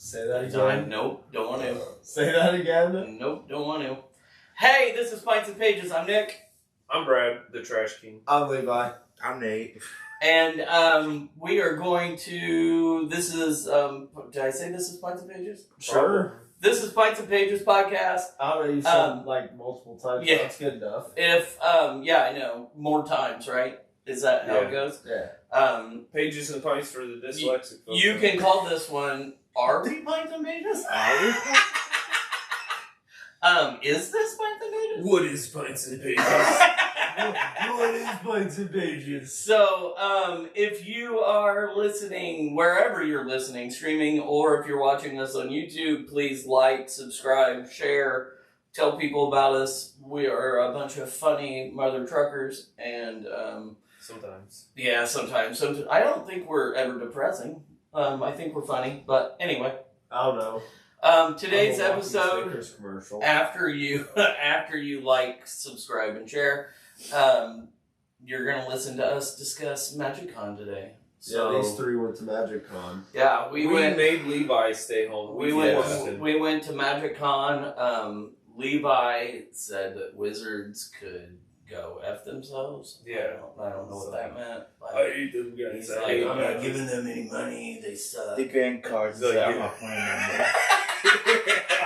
Say that again. Nope, don't want to. Say that again. Nope, don't want to. Hey, this is Pints and Pages. I'm Nick. I'm Brad, the Trash King. I'm Levi. I'm Nate. And we are going to. This is. Did I say this is Pints and Pages? Sure. This is Pints and Pages podcast. I don't know, you said multiple times. Yeah. That's good enough. If I know, more times, right? Is that how it goes? Yeah. Pages and Pints for the dyslexic folks. You can call this one. Are we Pints and Pages? Are we? Is this Pints and Pages? What is Pints and Pages? What is Pints and Pages? So, if you are listening, wherever you're listening, streaming, or if you're watching us on YouTube, please like, subscribe, share, tell people about us. We are a bunch of funny mother truckers, and Sometimes. Yeah, sometimes. I don't think we're ever depressing. I think we're funny, but anyway. I don't know. Today's episode, commercial. after you like, subscribe, and share, you're gonna listen to us discuss MagicCon today. So, yeah, these three went to MagicCon. Yeah, we went. Made Levi stay home. We went to MagicCon. Levi said that wizards could go F themselves. Yeah. I don't know what that meant. I hate them guys. He's like, I'm not giving them any money. They suck. The grand cards. I'm not playing them.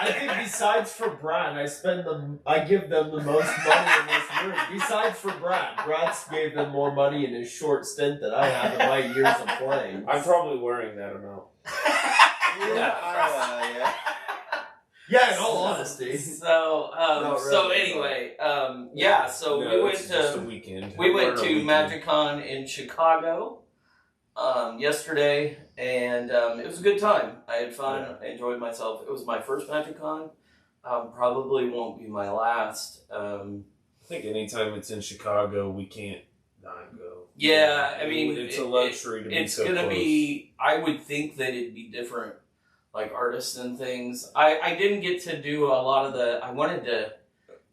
I think besides for Brad, I give them the most money in this room. Besides for Brad gave them more money in his short stint than I have in my years of playing. I'm probably wearing that amount. Yeah. Yeah, in all honesty. So, anyway, so we went just to a weekend. we went to MagicCon in Chicago yesterday, and it was a good time. I had fun. Yeah. I enjoyed myself. It was my first MagicCon. Probably won't be my last. I think anytime it's in Chicago, we can't not go. Yeah, I mean, it's a luxury to be it's so gonna close. be. I would think that it'd be different, like artists and things. I didn't get to do a lot of the. I wanted to.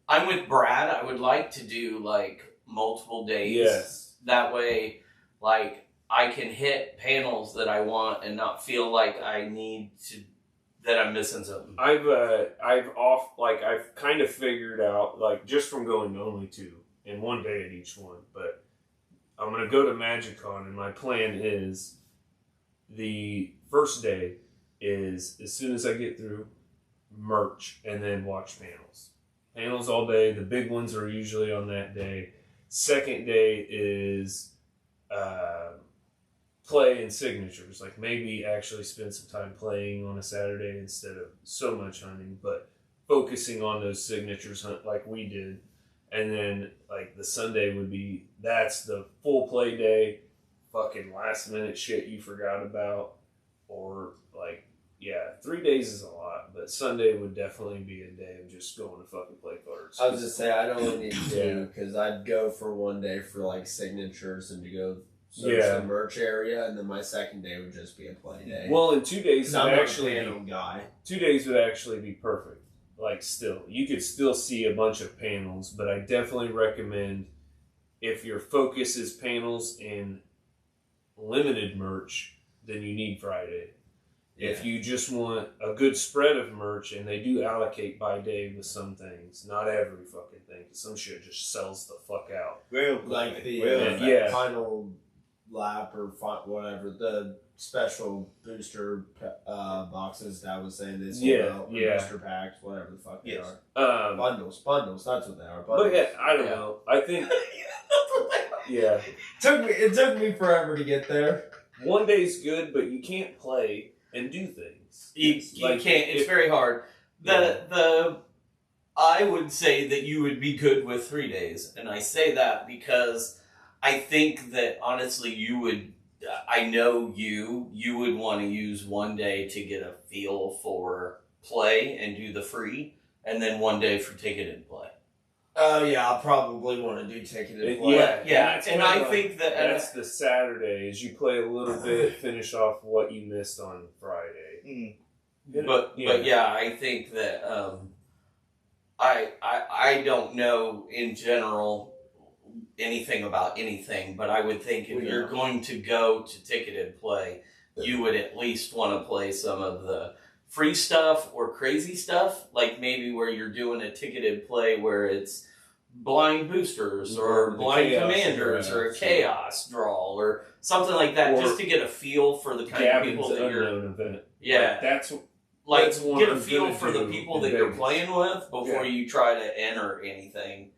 I'm with Brad. I would like to do like multiple days. Yes. That way, like I can hit panels that I want and not feel like I need to. That I'm missing something. I've kind of figured out, like, just from going only two, and one day at each one, but I'm going to go to MagicCon, and my plan is the first day is, as soon as I get through, merch, and then watch panels. Panels all day. The big ones are usually on that day. Second day is play and signatures, like maybe actually spend some time playing on a Saturday instead of so much hunting, but focusing on those signatures hunt like we did. And then like the Sunday would be, that's the full play day, fucking last minute shit you forgot about, or like, yeah, 3 days is a lot, but Sunday would definitely be a day of just going to fucking play cards. I was just say I don't really need to because I'd go for one day for like signatures and to go search the merch area, and then my second day would just be a play day. Well, in 2 days would I'm actually not a panel guy. 2 days would actually be perfect. Like, still, you could still see a bunch of panels, but I definitely recommend if your focus is panels and limited merch, then you need Friday. Yeah. If you just want a good spread of merch, and they do allocate by day with some things, not every fucking thing, because some shit just sells the fuck out. Like the final lap or whatever, the special booster boxes that I was saying they sold out, booster packs, whatever the fuck they are. Bundles, that's what they are. Bundles. But yeah, I don't know. I think It took me forever to get there. one day's good, but you can't play and do things. You can't. It's very hard. I would say that you would be good with 3 days, and I say that because I think that honestly you would. I know you would want to use one day to get a feel for play and do the free, and then one day for ticket and play. Oh yeah, I'll probably want to do ticket and play. Yeah. And I think that that's the Saturday is you play a little bit, finish off what you missed on Friday. But I think that I don't know in general anything about anything, but I would think if you're going to go to ticket and play, you would at least want to play some of the free stuff or crazy stuff, like maybe where you're doing a ticketed play where it's blind boosters or blind commanders or a chaos draw or something like that, or just to get a feel for the kind of people that you're. Event. Yeah, that's get a feel for the people that you're playing with before you try to enter anything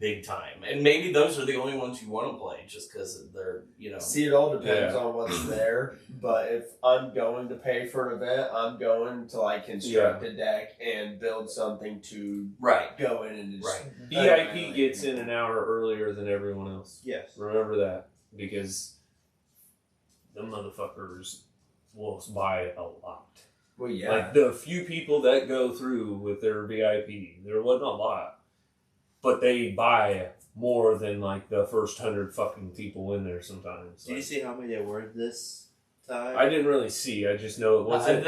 big time. And maybe those are the only ones you want to play just because they're, See, it all depends on what's there. But if I'm going to pay for an event, I'm going to like construct a deck and build something to go in and just... VIP gets in an hour earlier than everyone else. Yes. Remember that. Because the motherfuckers will buy a lot. Well, yeah. Like the few people that go through with their VIP, there wasn't a lot. But they buy more than like the first 100 fucking people in there sometimes. Did you see how many there were this time? I didn't really see. I just know it wasn't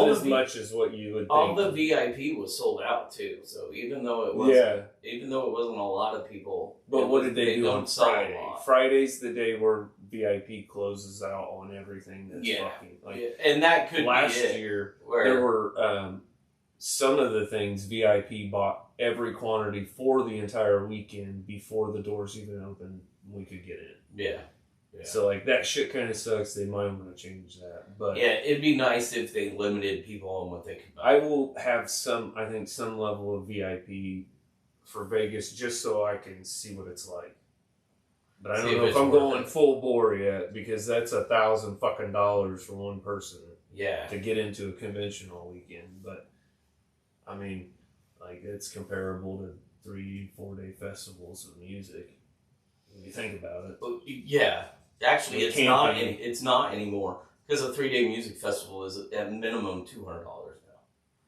as much as what you would think. All the VIP was sold out too. So even though it wasn't a lot of people. But what did they do on Friday? Friday's the day where VIP closes out on everything. That's fucking and that could last be it, year there were some of the things VIP bought every quantity for the entire weekend before the doors even opened. We could get in. Yeah. So like that shit kind of sucks. They might want to change that, but it'd be nice if they limited people on what they could buy. I will have some level of VIP for Vegas just so I can see what it's like. But I don't know if I'm going full bore yet because that's $1,000 fucking dollars for one person. Yeah. To get into a convention all weekend, but I mean, like it's comparable to 3-4 day festivals of music. When you think about it. Yeah. Actually, it's not anymore because a 3-day music festival is at minimum $200 now.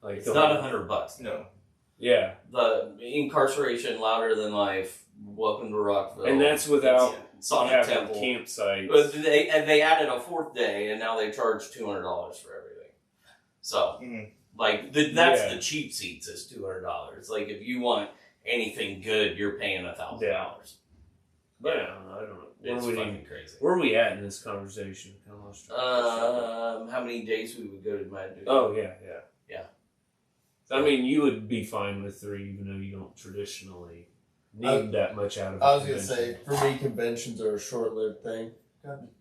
Like it's not $100. No. Yeah. The Incarceration, Louder Than Life, Welcome to Rockville, and that's without Sonic Temple campsites. But they added a 4th day, and now they charge $200 for everything. So, that's the cheap seats is $200. Like if you want anything good, you're paying $1,000. But I don't know. It's fucking crazy. Where are we at in this conversation? How many days we would go to Mad Dude? Oh, yeah. I mean, you would be fine with 3, even though you don't traditionally need that much out of it. I was going to say, for me, conventions are a short-lived thing.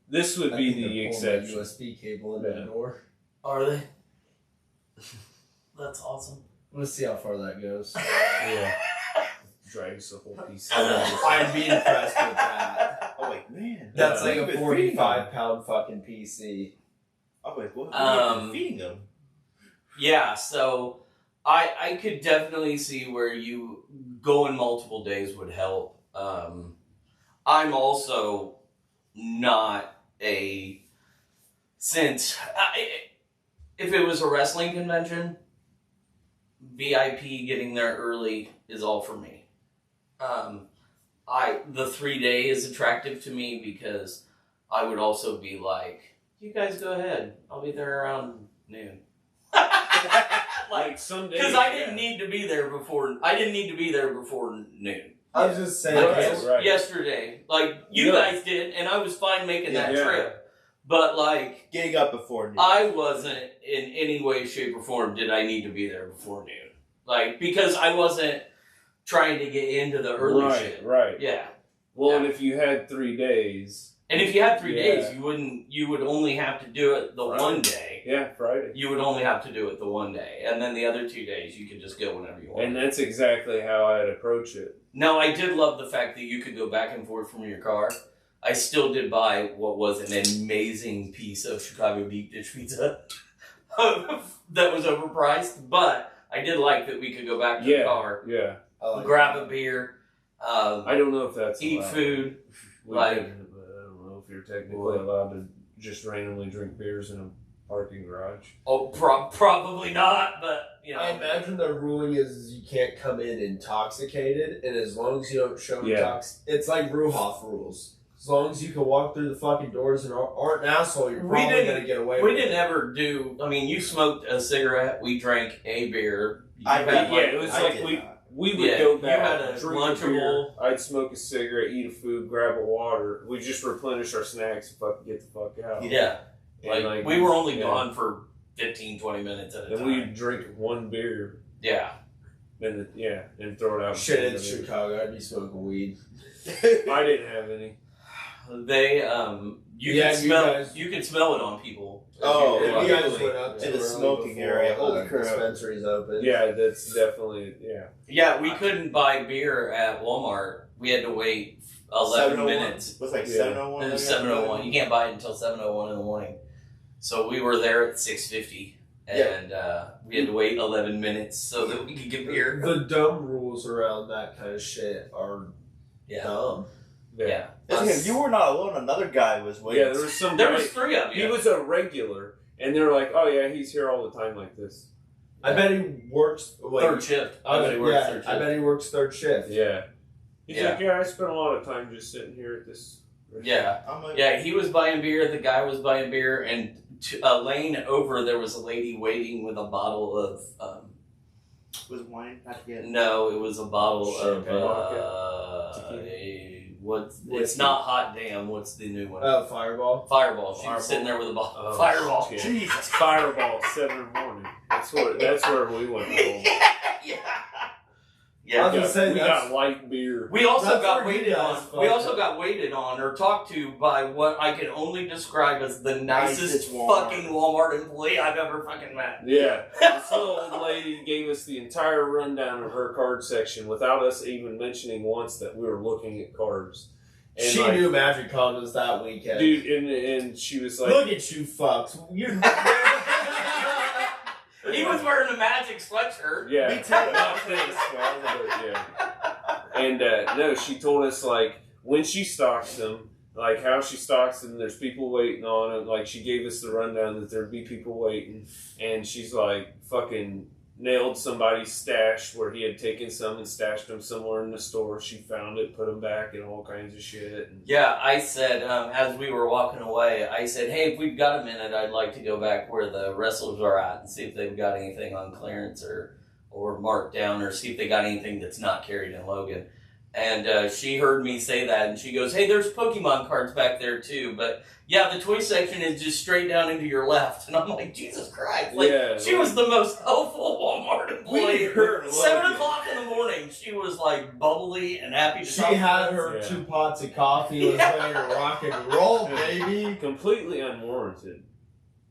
This would be the exception. USB cable in the door. Are they? That's awesome. Let's see how far that goes. Yeah. Drags the whole piece. I'd be impressed with that. Oh, like, man. That's like a 45-pound fucking PC. Oh, wait, what are you feeding them? Yeah, so I could definitely see where you going multiple days would help. I'm also not if it was a wrestling convention, VIP getting there early is all for me. The 3-day is attractive to me because I would also be like, you guys go ahead. I'll be there around noon. Like some days, because I didn't need to be there before. I didn't need to be there before noon. I was just saying yesterday, like you guys did, and I was fine making that trip. But like getting up before noon, I wasn't in any way, shape, or form did I need to be there before noon. Like because I wasn't trying to get into the early shit. Right. Yeah. Well, and if you had 3 days. And if you had 3 days, you would only have to do it the one day. Yeah, Friday. You would only have to do it the one day. And then the other 2 days, you could just go whenever you want. And that's exactly how I'd approach it. Now, I did love the fact that you could go back and forth from your car. I still did buy what was an amazing piece of Chicago deep dish pizza that was overpriced. But I did like that we could go back to the car, grab a beer. I don't know if that's eat allowed. Food. I don't know if you're technically allowed to just randomly drink beers in a parking garage. Oh, probably not, but you know. I imagine the ruling is you can't come in intoxicated, and as long as you don't show it's like Ruhoff rules. As long as you can walk through the fucking doors and aren't an asshole, you're probably going to get away with it. We didn't ever do, I mean, you smoked a cigarette, we drank a beer. It was like we would go back, you had a Lunchable. I'd smoke a cigarette, eat a food, grab a water. We just replenish our snacks and fucking get the fuck out. Yeah. Like we were only gone for 15, 20 minutes at a And time. we drink one beer. Yeah. And throw it out. Shit, in Chicago, I'd be smoking weed. I didn't have any. They you could smell it on people. Oh, you guys went up in to the smoking area. Holy crap. Dispensaries open. Yeah, that's definitely Yeah, we couldn't buy beer at Walmart. We had to wait 11 minutes. It was like 7:01. It was 7:01. You can't buy it until 7:01 in the morning. So we were there at 6:50, and we had to wait 11 minutes so that we could get beer. The dumb rules around that kind of shit are dumb. Yeah. You were not alone. Another guy was waiting. Yeah, there was some. There was 3 of you. He was a regular, and they're like, "Oh yeah, he's here all the time like this." I bet he works third shift. I bet he works third shift. I bet he works third shift. Yeah. He's like, I spent a lot of time just sitting here at this. Yeah, he was buying beer. The guy was buying beer, and a lane over there was a lady waiting with a bottle of. Was wine not yet? No, it was a bottle it's not Hot Damn. What's the new one? Fireball. Fireball. She was sitting there with a bottle. Oh, Fireball. Shit. Jesus. Fireball, 7 in the morning. That's where we went home. Yeah. I was gonna say we got light beer. We also That's got where you waited guys on. We also got waited on or talked to by what I can only describe as the nicest fucking Walmart employee I've ever fucking met. Yeah. This little old lady gave us the entire rundown of her card section without us even mentioning once that we were looking at cards. And she knew Magic Con was that weekend. Dude, and she was like... Look at you fucks. You're... He was wearing a Magic sweatshirt. Yeah. Me too. Not this, yeah. And no, she told us like when she stocks them, like how she stocks them. There's people waiting on them. Like she gave us the rundown that there'd be people waiting, and she's like fucking nailed somebody's stash where he had taken some and stashed them somewhere in the store. She found it, put them back, and all kinds of shit. And yeah, I said as we were walking away, I said, "Hey, if we've got a minute, I'd like to go back where the wrestlers are at and see if they've got anything on clearance or marked down, or see if they got anything that's not carried in Logan." And she heard me say that, and she goes, "Hey, there's Pokemon cards back there too, but yeah, the toy section is just straight down into your left." And I'm like, Jesus Christ! Like she was the most helpful Walmart employee. 7 o'clock in the morning, she was like bubbly and happy to talk. She had her 2 pots of coffee, was ready to rock and roll, baby. Completely unwarranted.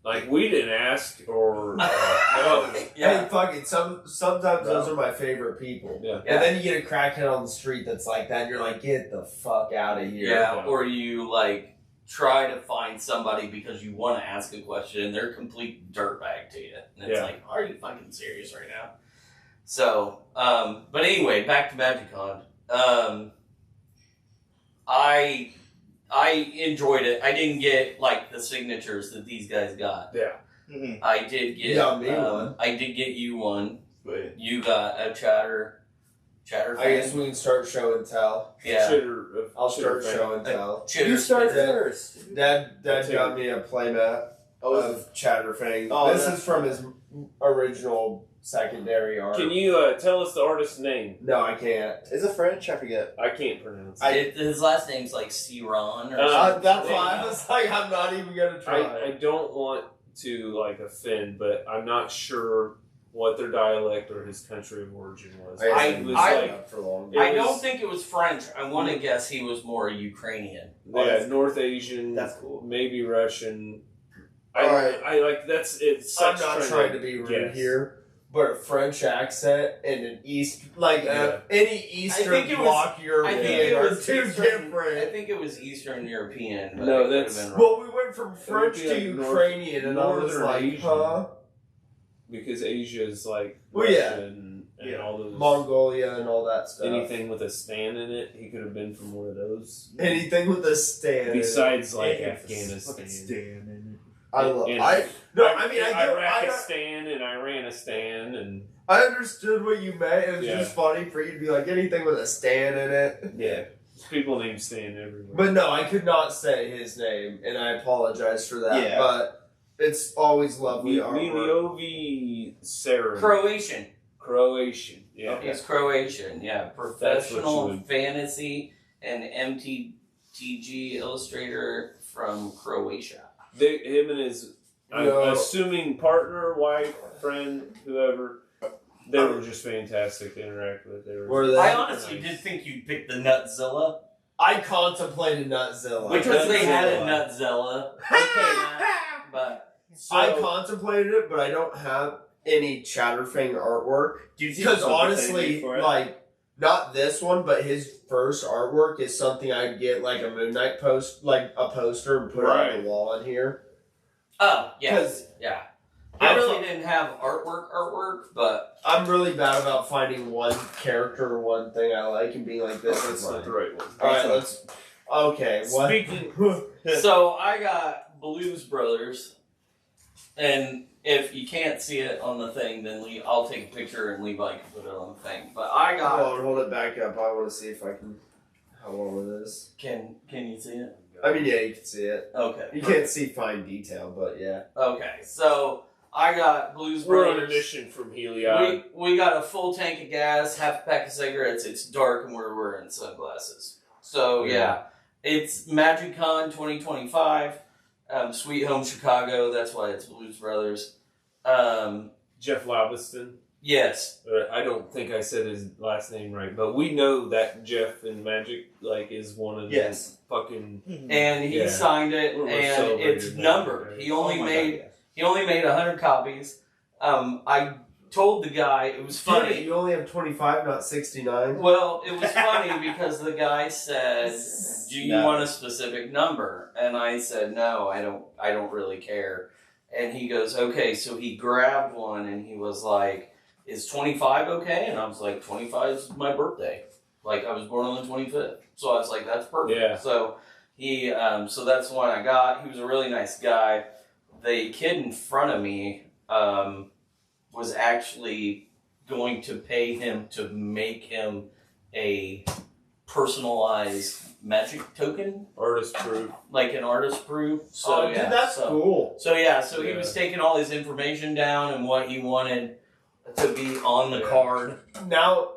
Like we didn't ask or no. Hey, fuck it. Sometimes those are my favorite people. Yeah. And then you get a crackhead on the street that's like that, and you're like, get the fuck out of here. Yeah, or you like try to find somebody because you want to ask a question and they're a complete dirtbag to you. And it's like, are you fucking serious right now? So, but anyway, back to MagicCon. I enjoyed it. I didn't get like the signatures that these guys got. Yeah. Mm-hmm. I did get one. I did get you one. Wait. You got a chatter fan. I guess we can start show and tell. Yeah. I'll start show and tell. You start first. Dad got me a playmat of Chatterfang. Oh, this is from his original secondary art. Can you tell us the artist's name? No, I can't. Is it French? I forget. I can't pronounce it. His last name's like Ciron or That's something. why I was like, I'm not even gonna try. I don't want to like offend, but I'm not sure what their dialect or his country of origin was. I don't think it was French. I want to guess he was more Ukrainian. Yeah, North Asian. That's cool. Maybe Russian. Alright. I like that's it's. I'm not trying to be rude here, but a French accent and an any Eastern Bloc European are too different. I think it was Eastern European. But No, that's well, we went from French to Ukrainian, and I was like, Asian. huh? Because Asia is like Russian and all those Mongolia and all that stuff. Anything with a stan in it, he could have been from one of those. Anything with a stand. Besides like Afghanistan. Iraqistan and Iranistan and I understood what you meant. It was just funny for you to be like anything with a stand in it. Yeah. There's people named Stan everywhere. But no, I could not say his name, and I apologize for that. Yeah. But it's always lovely artwork. Miljovi Sarah. Croatian. Yeah. He's Croatian. Yeah. Professional fantasy and MTG illustrator from Croatia. Him and his I'm assuming partner, wife, friend, whoever. They were just fantastic to interact with. I honestly did think you'd pick the Nutzilla. I contemplated Nutzilla. Because they had a Nutzilla. Okay, but I contemplated it, but I don't have any Chatterfang artwork. Because honestly, like, not this one, but his first artwork is something I'd get like a Moon Knight like a poster and put it on the wall in here. Oh, yeah. Yeah. I really didn't have artwork, but I'm really bad about finding one character or one thing I like and being like, that's not the right one. Alright, let's... Okay, what? So, I got Blues Brothers, and if you can't see it on the thing, then I'll take a picture and Levi can put it on the thing. But I got... Hold it back up. I want to see if I can... How long it is. Can you see it? I mean, yeah, you can see it. Okay. You can't see fine detail, but yeah. Okay, so... I got Blues We're Brothers. on a mission from Heliod. We got a full tank of gas, half a pack of cigarettes. It's dark and we're wearing sunglasses. So yeah, it's MagicCon 2025, Sweet Home Chicago. That's why it's Blues Brothers. Jeff Laveston. Yes. I don't think I said his last name right, but we know that Jeff in Magic is one of the fucking. And he signed it, and it's numbered. He only made 100 copies. I told the guy, it was funny. You only have 25, not 69. Well, it was funny because the guy said, "Do you want a specific number?" And I said, "No, I don't really care." And he goes, "Okay." So he grabbed one and he was like, "Is 25 okay?" And I was like, 25 is my birthday. Like, I was born on the 25th. So I was like, that's perfect. Yeah. So he, so that's the one I got. He was a really nice guy. The kid in front of me was actually going to pay him to make him a personalized magic token. Artist proof. Like an artist proof. So, dude, that's cool. So, he was taking all his information down and what he wanted to be on the card. Now,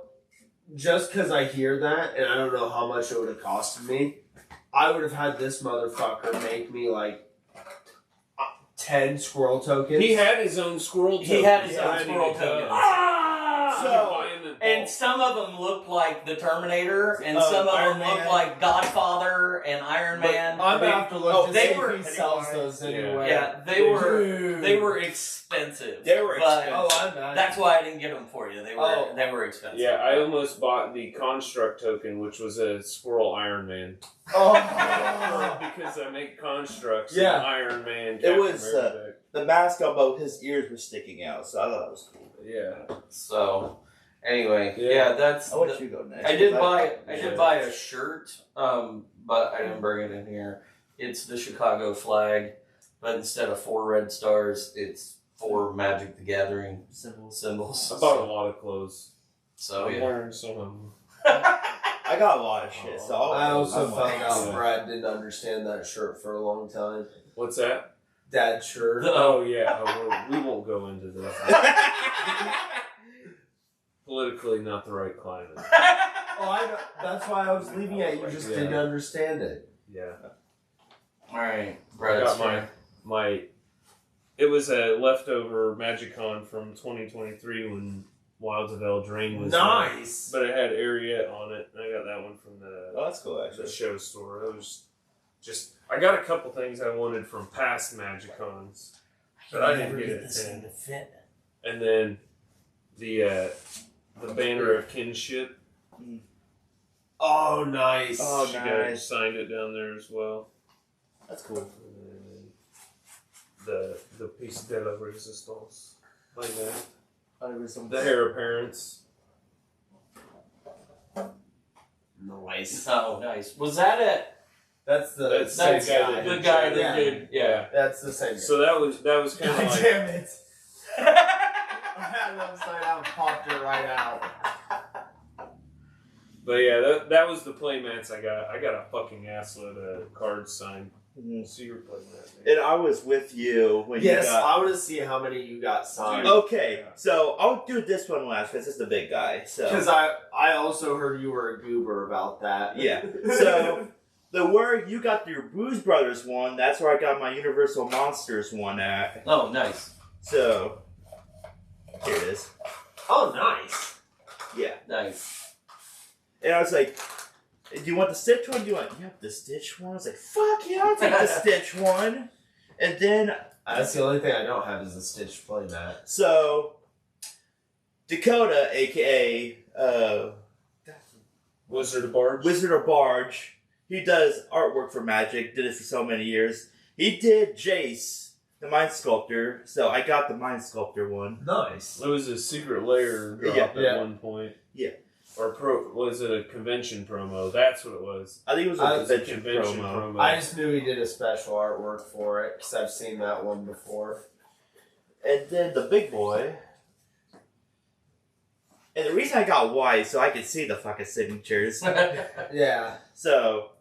just because I hear that, and I don't know how much it would have costed me, I would have had this motherfucker make me, 10 squirrel tokens. He had his own squirrel tokens. He had his own squirrel tokens. And some of them looked like the Terminator, and some of them looked like Godfather and Iron Man. I'm gonna have to look to see if he sells those anyway. Yeah, they were expensive. They were expensive. I'm not. That's why I didn't get them for you. They were expensive. Yeah, I almost bought the Construct token, which was a squirrel Iron Man. Because I make constructs. And Iron Man. It was the mask on both his ears was sticking out, so I thought that was cool. Yeah. So. Anyway, that's. I'll let you go next. I did buy a shirt, but I didn't bring it in here. It's the Chicago flag, but instead of 4 red stars, it's 4 Magic the Gathering symbols. I bought a lot of clothes. So I'm wearing some of them. I got a lot of shit. So I also found out Brad didn't understand that shirt for a long time. What's that? Dad's shirt. Oh yeah, we won't go into this. Politically not the right climate. I know. That's why I was leaving it. You just didn't understand it. Yeah. Alright. I got my it was a leftover MagicCon from 2023 when Wilds of Eldraine was nice. But it had Ariette on it. And I got that one from the that's cool actually. The show store. It was just I got a couple things I wanted from past MagicCons. But I didn't get it. And then the banner of kinship. Oh, nice. She signed it down there as well. That's cool. And the piece de la resistance. Like that. The heir appearance. Nice. Oh, nice. Was that it? That's the guy that did. Yeah. That's the same guy. So that was kind of like. Damn it. I had it upside down, popped it right out. But yeah, that was the playmats I got. I got a fucking assload of cards signed. So you were playing that. And I was with you when you got... I want to see how many you got signed. Okay, so I'll do this one last because it's the big guy. Because I also heard you were a goober about that. Yeah. So where you got your Blues Brothers one, that's where I got my Universal Monsters one at. Oh, nice. So, here it is. Oh, nice. Yeah. Nice. And I was like, do you want the Stitch one? Do you want the Stitch one? I was like, fuck yeah, I'll take the Stitch one. And then... That's the only thing I don't have is a Stitch playmat. So, Dakota, a.k.a. Wizard of Barge? Wizard of Barge. He does artwork for Magic, did it for so many years. He did Jace, the Mind Sculptor, so I got the Mind Sculptor one. Nice. It was a secret layer drop at one point. Yeah. Or was it a convention promo? That's what it was. I think it was a convention promo. I just knew he did a special artwork for it, because I've seen that one before. And then the big boy. And the reason I got white, so I could see the fucking signatures. Yeah. So...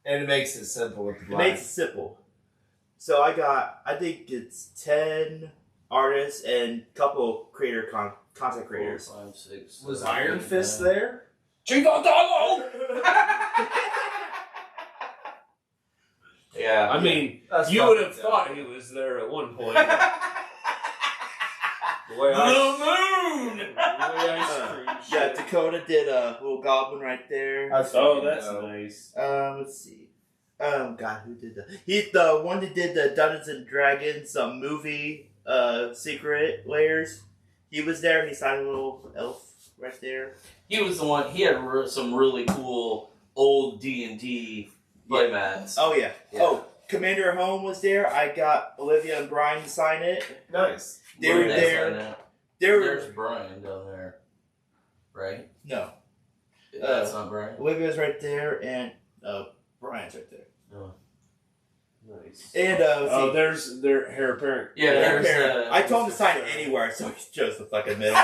And it makes it simple with the black. It makes it simple. So I think it's 10 artists and a couple content creators. 4, 5, 6. Was Iron Fist there? Yeah. I mean, That's you would have fucking thought dumb. he was there at one point. Yeah, Dakota did a little goblin right there. That's nice. Let's see. God, who did that? He's the one that did the Dungeons and Dragons movie, Secret Layers. He was there. He signed a little elf right there. He was the one. He had some really cool old D&D playmats. Oh yeah. Yeah. Oh, Commander Home was there. I got Olivia and Brian to sign it. Nice. They were there. There's Brian down there, right? No. That's not Brian. Olivia's right there, and Brian's right there. Oh. Nice. And there's their hair apparent. Yeah, there's I told him to sign it anywhere, so he chose the fucking middle.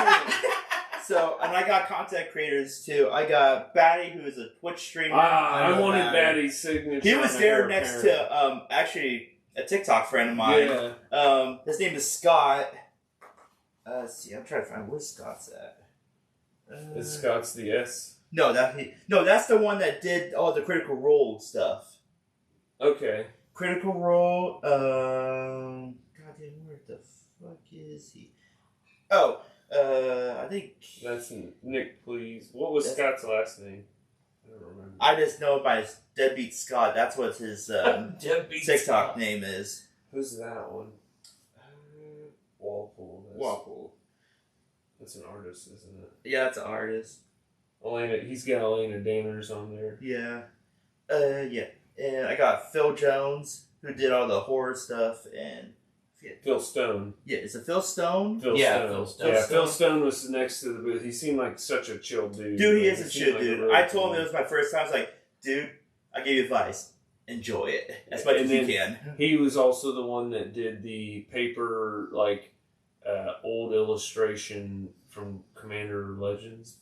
So, and I got content creators too. I got Batty, who is a Twitch streamer. I wanted Batty's signature. He was there next to actually a TikTok friend of mine. Yeah. His name is Scott. Let's see, I'm trying to find where Scott's at. Is Scott's the S? No, that's the one that did all the Critical Role stuff. Okay. Critical Role. Goddamn, where the fuck is he? Oh, I think that's Nick. Please, what was Scott's last name? I don't remember. I just know by his Deadbeat Scott. That's what his TikTok name is. Who's that one? Walpole. Walpole. That's an artist, isn't it? Yeah, that's an artist. He's got Elena Danners on there. Yeah. Yeah. And I got Phil Jones, who did all the horror stuff, and... Phil Stone. Yeah, is it Phil Stone? Phil Stone was next to the booth. He seemed like such a chill dude. Dude, he is a chill dude. Really I told him it was my first time. I was like, dude, I give you advice. Enjoy it as much as you can. He was also the one that did the paper, old illustration from Commander Legends,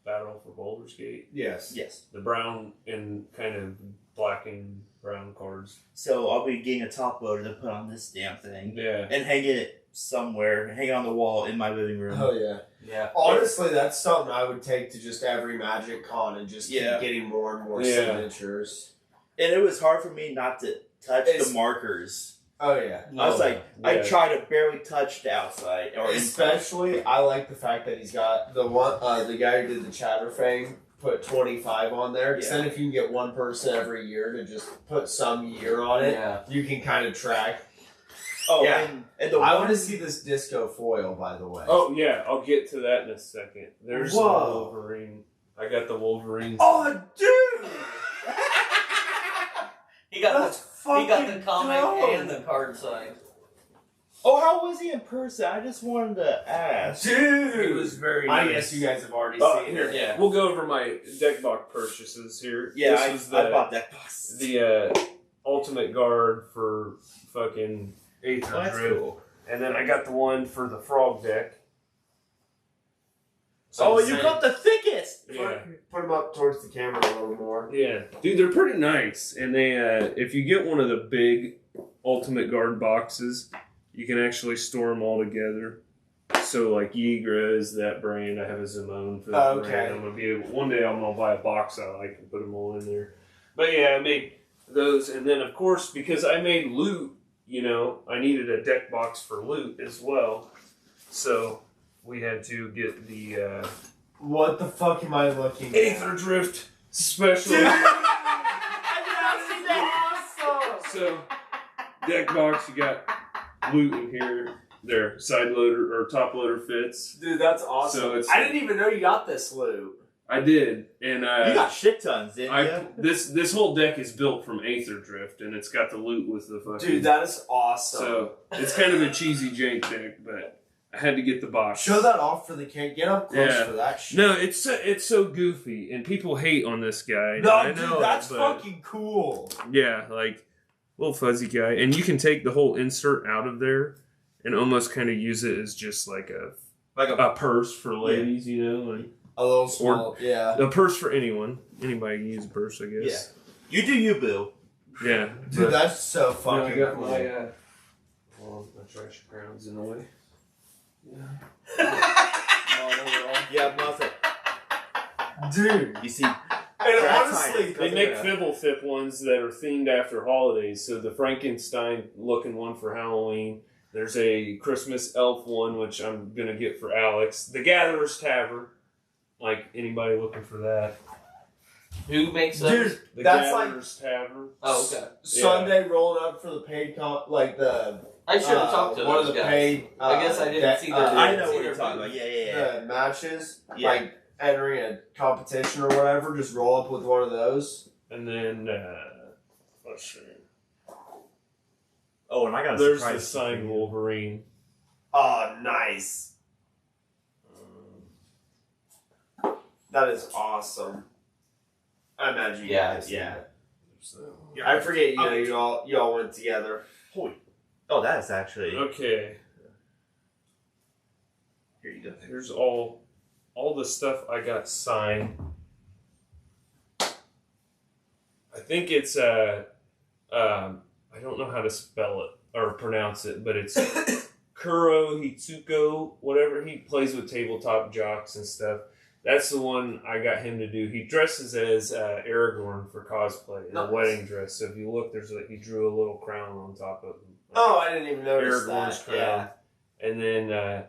Battle for Baldur's Gate. Yes. The brown and kind of black and brown cards. So I'll be getting a top loader to put on this damn thing. Yeah. And hang it somewhere, hang it on the wall in my living room. Oh, yeah. Yeah. Honestly, that's something I would take to just every Magic Con and just keep getting more and more signatures. And it was hard for me not to touch the markers. Oh, yeah. I was like, I try to barely touch the outside. Especially, I like the fact that he's got the guy who did the Chatterfang put 25 on there. Because then if you can get one person every year to just put some year on it, you can kind of track. Oh, yeah. And I want to see this disco foil, by the way. Oh, yeah. I'll get to that in a second. There's the Wolverine. I got the Wolverine. Oh, dude! He got the comic and the card signed. Oh, how was he in person? I just wanted to ask. Dude! He was very nice. I guess you guys have already seen it. Yeah. We'll go over my deck box purchases here. Yeah, I bought deck box. The Ultimate Guard for fucking 800. Oh, that's cool. And then I got the one for the Frog deck. So you got the thickest! Yeah. Put them up towards the camera a little more. Yeah. Dude, they're pretty nice. And they, if you get one of the big Ultimate Guard boxes, you can actually store them all together. So, like, Yigra is that brand. I have a Zimone for that brand. I'm going to be able, one day I'm going to buy a box I like and put them all in there. But yeah, I made those, and then of course because I made loot, you know, I needed a deck box for loot as well, so we had to get the what the fuck am I looking at? Aether Drift special. Dude, that's awesome. So deck box, you got loot in here. Their side loader or top loader fits. Dude, that's awesome. So I didn't even know you got this loot. I did, and you got shit tons, didn't you? This whole deck is built from Aether Drift, and it's got the loot with the fucking. Dude, that is awesome. So it's kind of a cheesy jank deck, but I had to get the box. Show that off for the kid. Get up close for that shit. No, it's so goofy, and people hate on this guy. No, I dude, know that's it, but fucking cool. yeah, like little fuzzy guy, and you can take the whole insert out of there and almost kind of use it as just like a purse for ladies, you know, like. A little small, yeah. A purse for anyone. Anybody can use a purse, I guess. Yeah. You do you, boo. Yeah. Dude, that's so fucking I got cool. my, my trash crowns in the way. Yeah. Yeah, Mother. Dude. You see, And honestly, they make Fibblethip ones that are themed after holidays. So the Frankenstein looking one for Halloween. There's a Christmas elf one, which I'm going to get for Alex. The Gatherer's Tavern. Like, anybody looking for that. Who makes those? dude, The that's Gatherer's Tavern. Oh, okay. Sunday rolling up for the paid like the I should have talked to one of those the guys. paid. I guess I didn't see their. I know what you're talking about. Yeah. The matches, Yeah. like entering a competition or whatever. Just roll up with one of those. And then, let's see. Oh, and I got a There's surprise the signed Wolverine. Oh, nice. That is awesome. I imagine. Yeah, yeah. So, I forget. You know, you all went together. Oh, that is actually. okay. Here you go. Here's all the stuff I got signed. I think it's I don't know how to spell it or pronounce it, but it's Kuro Hitsuko, whatever. He plays with tabletop jocks and stuff. That's the one I got him to do. He dresses as Aragorn for cosplay in a wedding dress. So if you look, he drew a little crown on top of him. Oh, I didn't even notice Aragorn's that. crown. Yeah. And then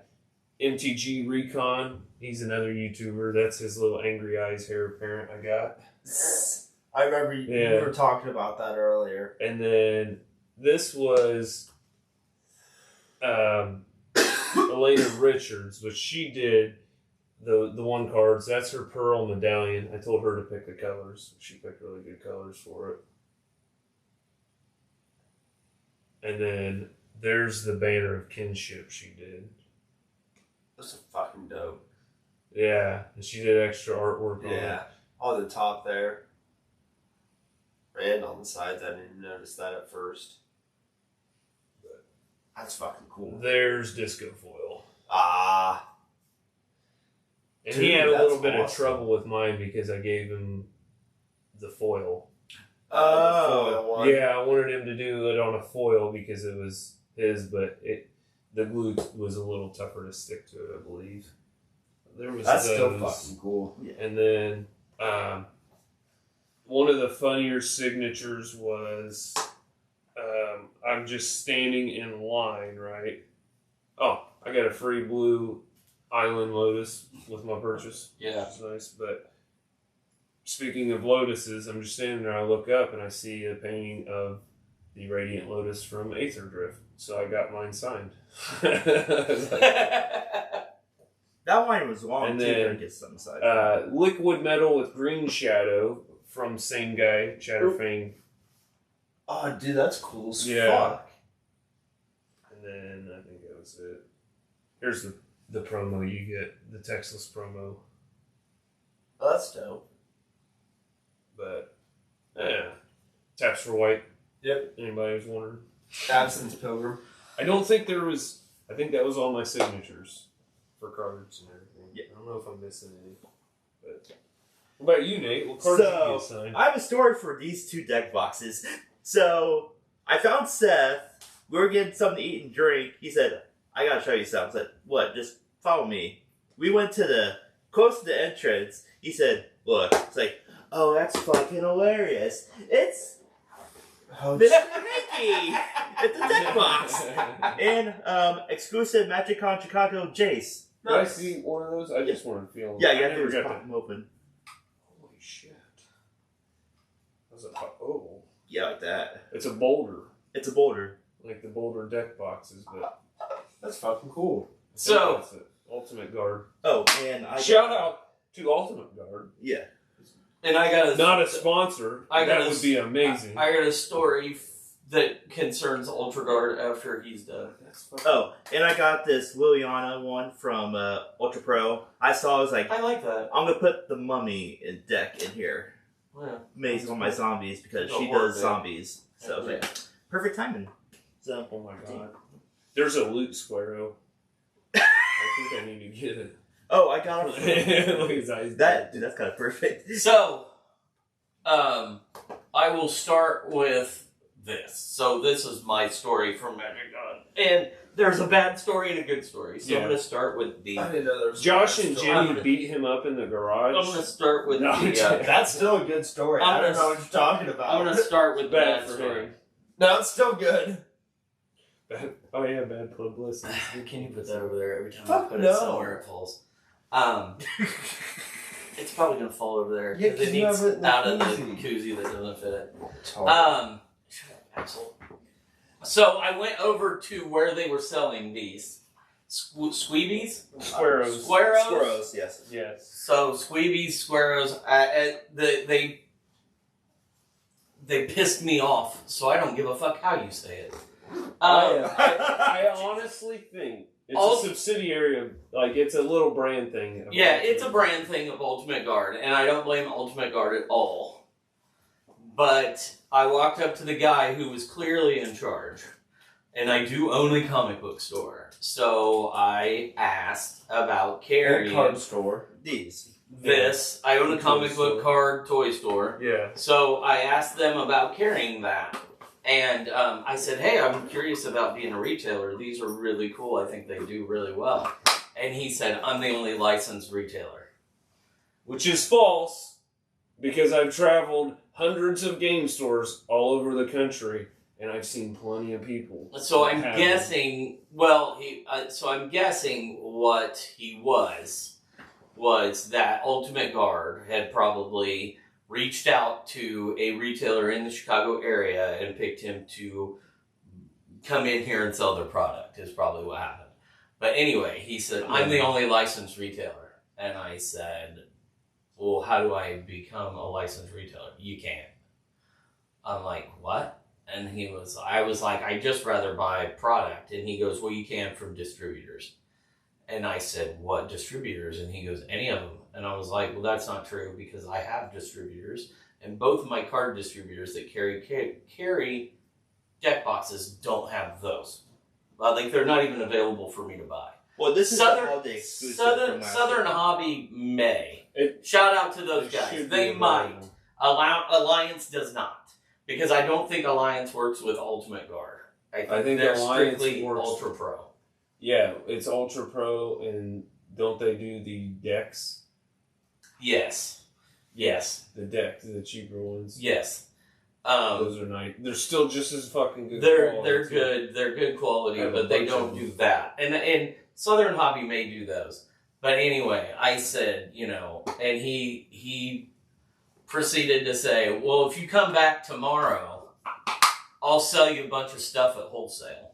MTG Recon, he's another YouTuber. That's his little angry eyes heir apparent I got. I remember you were talking about that earlier. And then this was Elena Richards, which she did the one cards. That's her Pearl medallion. I told her to pick the colors. She picked really good colors for it. And then there's the banner of kinship she did. That's fucking dope. Yeah, and she did extra artwork on it. Yeah, on the top there. And on the sides, I didn't notice that at first. But that's fucking cool. There's Disco Foil. Ah. And Dude, he had a that's little bit of awesome. trouble with mine because I gave him the foil. The foil one. Yeah, I wanted him to do it on a foil because it was his, but the glue was a little tougher to stick to it, I believe. There was That's those. still fucking cool. And then one of the funnier signatures was I'm just standing in line, right? Oh, I got a free blue Island Lotus with my purchase. Yeah. Which is nice. But speaking of lotuses, I'm just standing there. I look up and I see a painting of the Radiant Lotus from Aether Drift. So I got mine signed. That wine was long And too. then, Gonna get some side. Liquid Metal with Green Shadow from same guy, Shatterfang. Oh, dude, that's cool as Yeah. fuck. And then I think that was it. Here's the promo you get, the textless promo. Oh, that's dope. But yeah, taps for white. Yep. Anybody was wondering? Absence Pilgrim. I don't think there was. I think that was all my signatures for cards and everything. Yeah. I don't know if I'm missing any. But what about you, Nate? What cards did you get signed? I have a story for these two deck boxes. So I found Seth. We were getting something to eat and drink. He said, "I gotta show you something." I said, "What?" "Just follow me." We went to close to the entrance. He said, "Look." It's like, Oh, that's fucking hilarious. It's Mr. Mickey. It's a deck box. And exclusive Magic Con Chicago Jace. Did I see one of those? I just wanted to feel them. Yeah, you have never to just got pop them open. Holy shit. That's oh. Yeah, like that. It's a boulder. It's a boulder. Like the boulder deck boxes, but That's fucking cool. so that's it. Ultimate Guard. Oh, and shout out to Ultimate Guard. Yeah. And I got not a sponsor. That would be amazing. I got a story that concerns Ultra Guard after he's done. Oh, and I got this Liliana one from Ultra Pro. I was like, I like that. I'm gonna put the mummy deck in here. Yeah. Amazing on my zombies because she does zombies. So I was like, perfect timing. So. Oh my god. There's a loot Squarrow. I think I need to get it. Oh, I got it. Look at his eyes. Dude, that's kind of perfect. So, I will start with this. So this is my story from Magic Con. And there's a bad story and a good story. So I'm going to start with the... I didn't know there was Josh and Jimmy beat him up in the garage. I'm going to start with That's still a good story. I don't know what you're talking about. I'm going to start with the bad for story. him. No, it's still good. Oh yeah, bad publicity. Can you put that over there every time I Fuck put no. it somewhere it falls? It's probably going to fall over there. Yeah, Because it needs out of the koozie that doesn't fit it. Shut up, asshole. So I went over to where they were selling these. Squeebies? Squarrows. Squirrels, yes. Yes. So Squeebies, Squarrows, they pissed me off, so I don't give a fuck how you say it. I honestly think it's a subsidiary of, like, it's a little brand thing. Yeah, it's a brand thing of Ultimate Guard, and I don't blame Ultimate Guard at all. But I walked up to the guy who was clearly in charge, and I do own a comic book store. So I asked about carrying... And card store. This. I own a comic book card toy store. Yeah. So I asked them about carrying that. And I said, hey, I'm curious about being a retailer. These are really cool. I think they do really well. And he said, I'm the only licensed retailer. Which is false, because I've traveled hundreds of game stores all over the country, and I've seen plenty of people. So I'm guessing, I'm guessing what he was that Ultimate Guard had probably reached out to a retailer in the Chicago area and picked him to come in here and sell their product, is probably what happened. But anyway, he said, I'm the only licensed retailer. And I said, well, how do I become a licensed retailer? You can't. I'm like, what? And I was like, I'd just rather buy product. And he goes, well, you can from distributors. And I said, what distributors? And he goes, any of them. And I was like, well, that's not true because I have distributors. And both of my card distributors that carry deck boxes don't have those. Like, they're not even available for me to buy. Well, this is Southern, the holiday exclusive. Southern Hobby may. Shout out to those guys. They might. Alliance does not. Because I don't think Alliance works with Ultimate Guard. I think they're Alliance strictly works. Ultra Pro. Yeah, it's Ultra Pro, and don't they do the decks? Yes. The decks, the cheaper ones. Yes. Those are nice. They're still just as fucking good. They're good. They're good quality, but they don't do that. And Southern Hobby may do those. But anyway, I said, and he proceeded to say, well, if you come back tomorrow, I'll sell you a bunch of stuff at wholesale.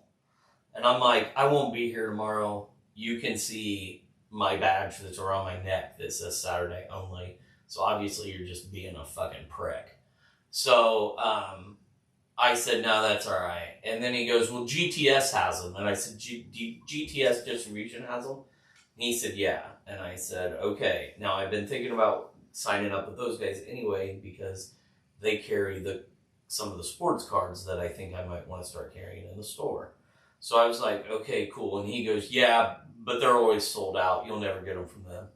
And I'm like, I won't be here tomorrow. You can see my badge that's around my neck that says Saturday only. So obviously you're just being a fucking prick. So I said, no, that's all right. And then he goes, well, GTS has them. And I said, GTS Distribution has them? And he said, yeah. And I said, okay. Now I've been thinking about signing up with those guys anyway because they carry some of the sports cards that I think I might want to start carrying in the store. So I was like, okay, cool. And he goes, yeah, but they're always sold out. You'll never get them from them.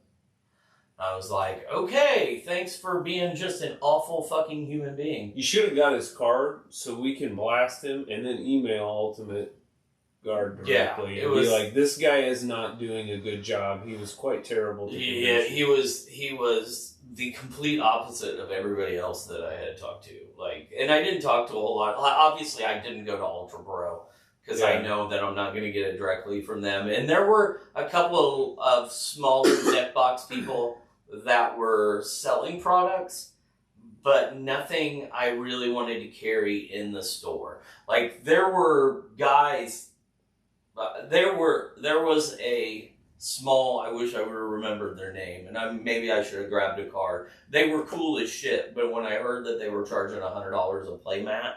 I was like, okay, thanks for being just an awful fucking human being. You should have got his card so we can blast him and then email Ultimate guard directly. It was like, this guy is not doing a good job. He was quite terrible. He was the complete opposite of everybody else that I had talked to. Like, and I didn't talk to a whole lot. Obviously, I didn't go to Ultra Bro because I know that I'm not going to get it directly from them. And there were a couple of smaller deck box people that were selling products, but nothing I really wanted to carry in the store. Like, there were guys, there was a small, I wish I would have remembered their name, and maybe I should have grabbed a card. They were cool as shit, but when I heard that they were charging $100 a playmat,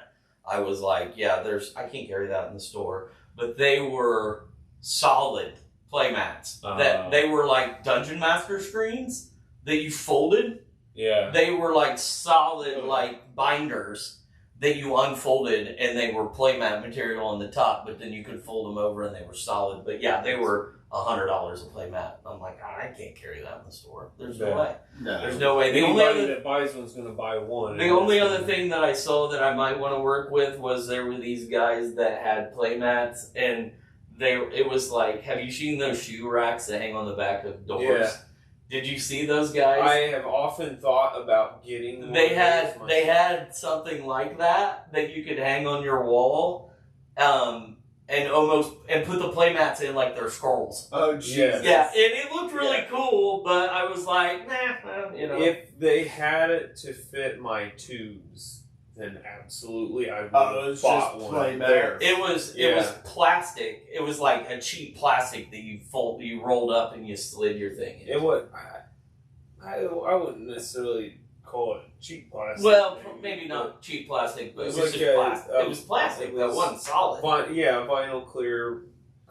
I was like, yeah, I can't carry that in the store. But they were solid playmats. That they were like Dungeon Master screens that you folded. Yeah. They were like solid, like binders that you unfolded, and they were playmat material on the top, but then you could fold them over and they were solid. But yeah, they were $100 a playmat. I'm like, I can't carry that in the store. There's no way. No. There's no way. The only other that buys one's going to buy one. The only other thing that I saw that I might want to work with was there were these guys that had playmats, and it was like, have you seen those shoe racks that hang on the back of doors? Yeah. Did you see those guys? I have often thought about getting one. They had something like that you could hang on your wall, and put the playmats in like their scrolls. Oh, Jesus. Yeah, and it looked really cool, but I was like, nah, you know. If they had it to fit my tubes, then absolutely I would have bought one. There. It was plastic. It was like a cheap plastic that you rolled up and you slid your thing in. It would. I wouldn't necessarily call it cheap plastic. Well, maybe not cheap plastic, but it was just plastic. It was plastic that wasn't solid. Vinyl clear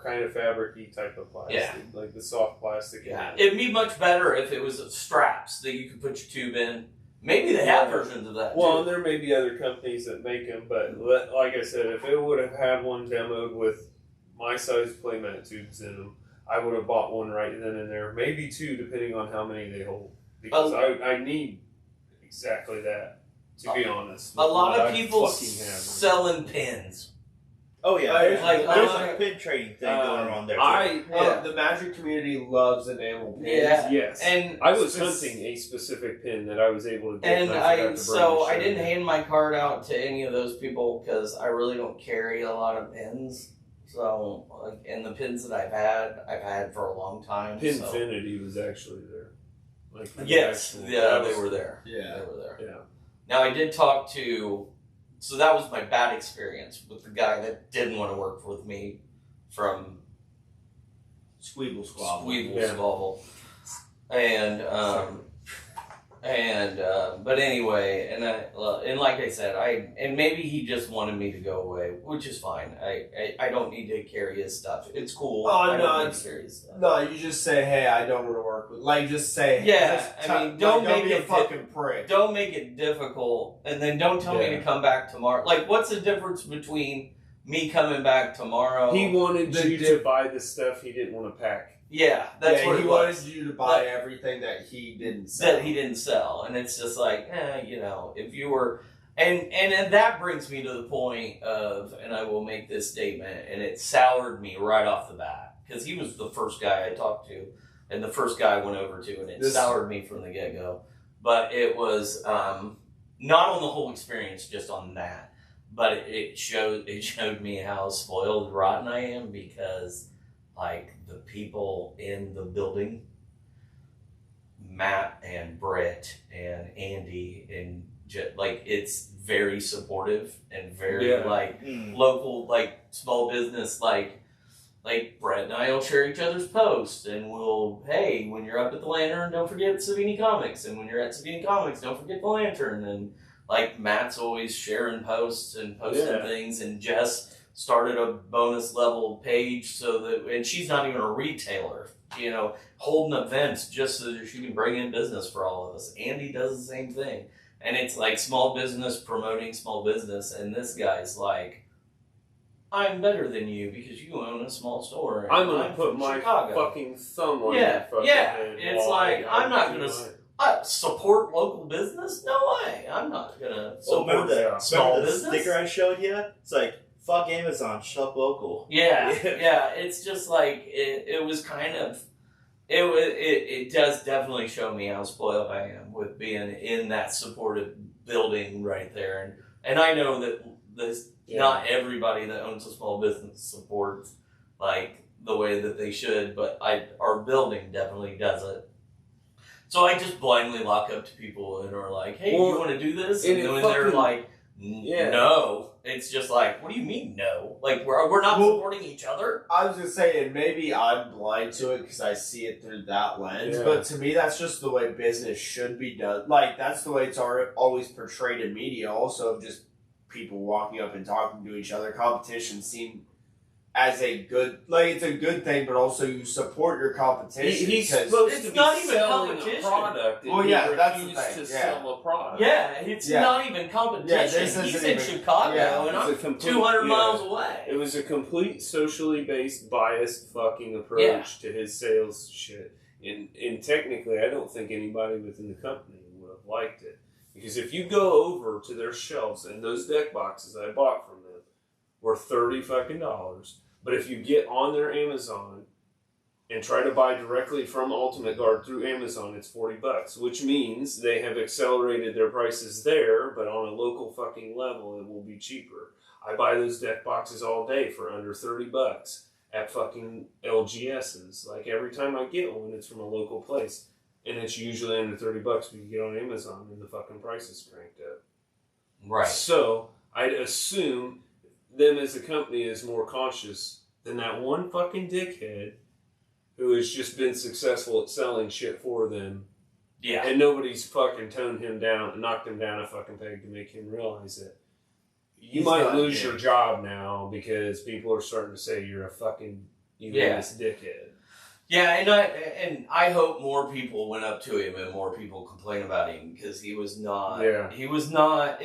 kind of fabric-y type of plastic. Yeah. Like the soft plastic. Yeah. It'd be much better if it was straps that you could put your tube in. Maybe they have versions of that, Well, and there may be other companies that make them, but like I said, if it would have had one demoed with my size playmat tubes in them, I would have bought one right then and there. Maybe two, depending on how many they hold. Because I need exactly that, to be honest. A lot of people selling pins. Oh yeah, there's a pin trading thing going on there. The Magic community loves enamel pins. Yeah. Yes, and I was hunting a specific pin that I was able to get. And I didn't hand my card out to any of those people because I really don't carry a lot of pins. So, and the pins that I've had for a long time. Pinfinity was actually there. Yes, they were there. Yeah, they were there. Yeah. Now I did talk to. So that was my bad experience with the guy that didn't want to work with me from Squeeble Squabble. But anyway, and like I said, and maybe he just wanted me to go away, which is fine. I don't need to carry his stuff. It's cool. Oh no, no, you just say, hey, I don't want to work with. Like, just say, don't make be it a fucking prick. Don't make it difficult, and then don't tell me to come back tomorrow. Like, what's the difference between me coming back tomorrow? He wanted you to buy the stuff he didn't want to pack. Yeah, that's what he wanted you to buy everything that he didn't sell. And it's just like, if you were, and that brings me to the point of, and I will make this statement, and it soured me right off the bat because he was the first guy I talked to, and the first guy I went over to, and it soured me from the get go. But it was not on the whole experience, just on that. But it showed me how spoiled rotten I am because. Like, the people in the building, Matt and Brett and Andy, and it's very supportive and very, local, small business, like Brett and I will share each other's posts, and hey, when you're up at the Lantern, don't forget Savini Comics, and when you're at Savini Comics, don't forget the Lantern, and, Matt's always sharing posts and posting things, and Jess started a bonus level page and she's not even a retailer, holding events just so that she can bring in business for all of us. Andy does the same thing. And it's like small business promoting small business. And this guy's like, I'm better than you because you own a small store. I'm going to put my fucking thumb on your fucking head. It's like, I'm not going to support local business? No way. I'm not going to support small business. The sticker I showed you? It's like, Fuck Amazon, shop local. Yeah, yeah. It's just like it was kind of. It does definitely show me how spoiled I am with being in that supportive building right there, and I know that not everybody that owns a small business supports like the way that they should, but our building definitely does it. So I just blindly walk up to people and are like, "Hey, you want to do this?" And then they're like, "No." It's just like, what do you mean no? Like we're not supporting each other? I was just saying, maybe I'm blind to it because I see it through that lens. Yeah. But to me, that's just the way business should be done. Like, that's the way it's always portrayed in media. Also, of just people walking up and talking to each other. Competition seemed as a good, like, it's a good thing, but also you support your competition. He's supposed to be not even selling competition. A product. Well, yeah, that's the thing. To sell a product. Yeah, it's not even competition. He's in Chicago, and I'm 200 miles away. It was a complete socially based, biased fucking approach to his sales shit. And technically, I don't think anybody within the company would have liked it. Because if you go over to their shelves, and those deck boxes I bought from them were $30 fucking. But if you get on their Amazon and try to buy directly from Ultimate Guard through Amazon, it's $40, which means they have accelerated their prices there, but on a local fucking level, it will be cheaper. I buy those deck boxes all day for under $30 at fucking LGS's. Like, every time I get one, it's from a local place. And it's usually under $30, but you get on Amazon and the fucking price is cranked up. Right. So, I'd assume them as a company is more conscious than that one fucking dickhead who has just been successful at selling shit for them. Yeah. And nobody's fucking toned him down, knocked him down a fucking peg to make him realize it. You might lose your job now because people are starting to say you're a fucking this dickhead. Yeah, and I hope more people went up to him and more people complain about him because he was not. Yeah. He was not.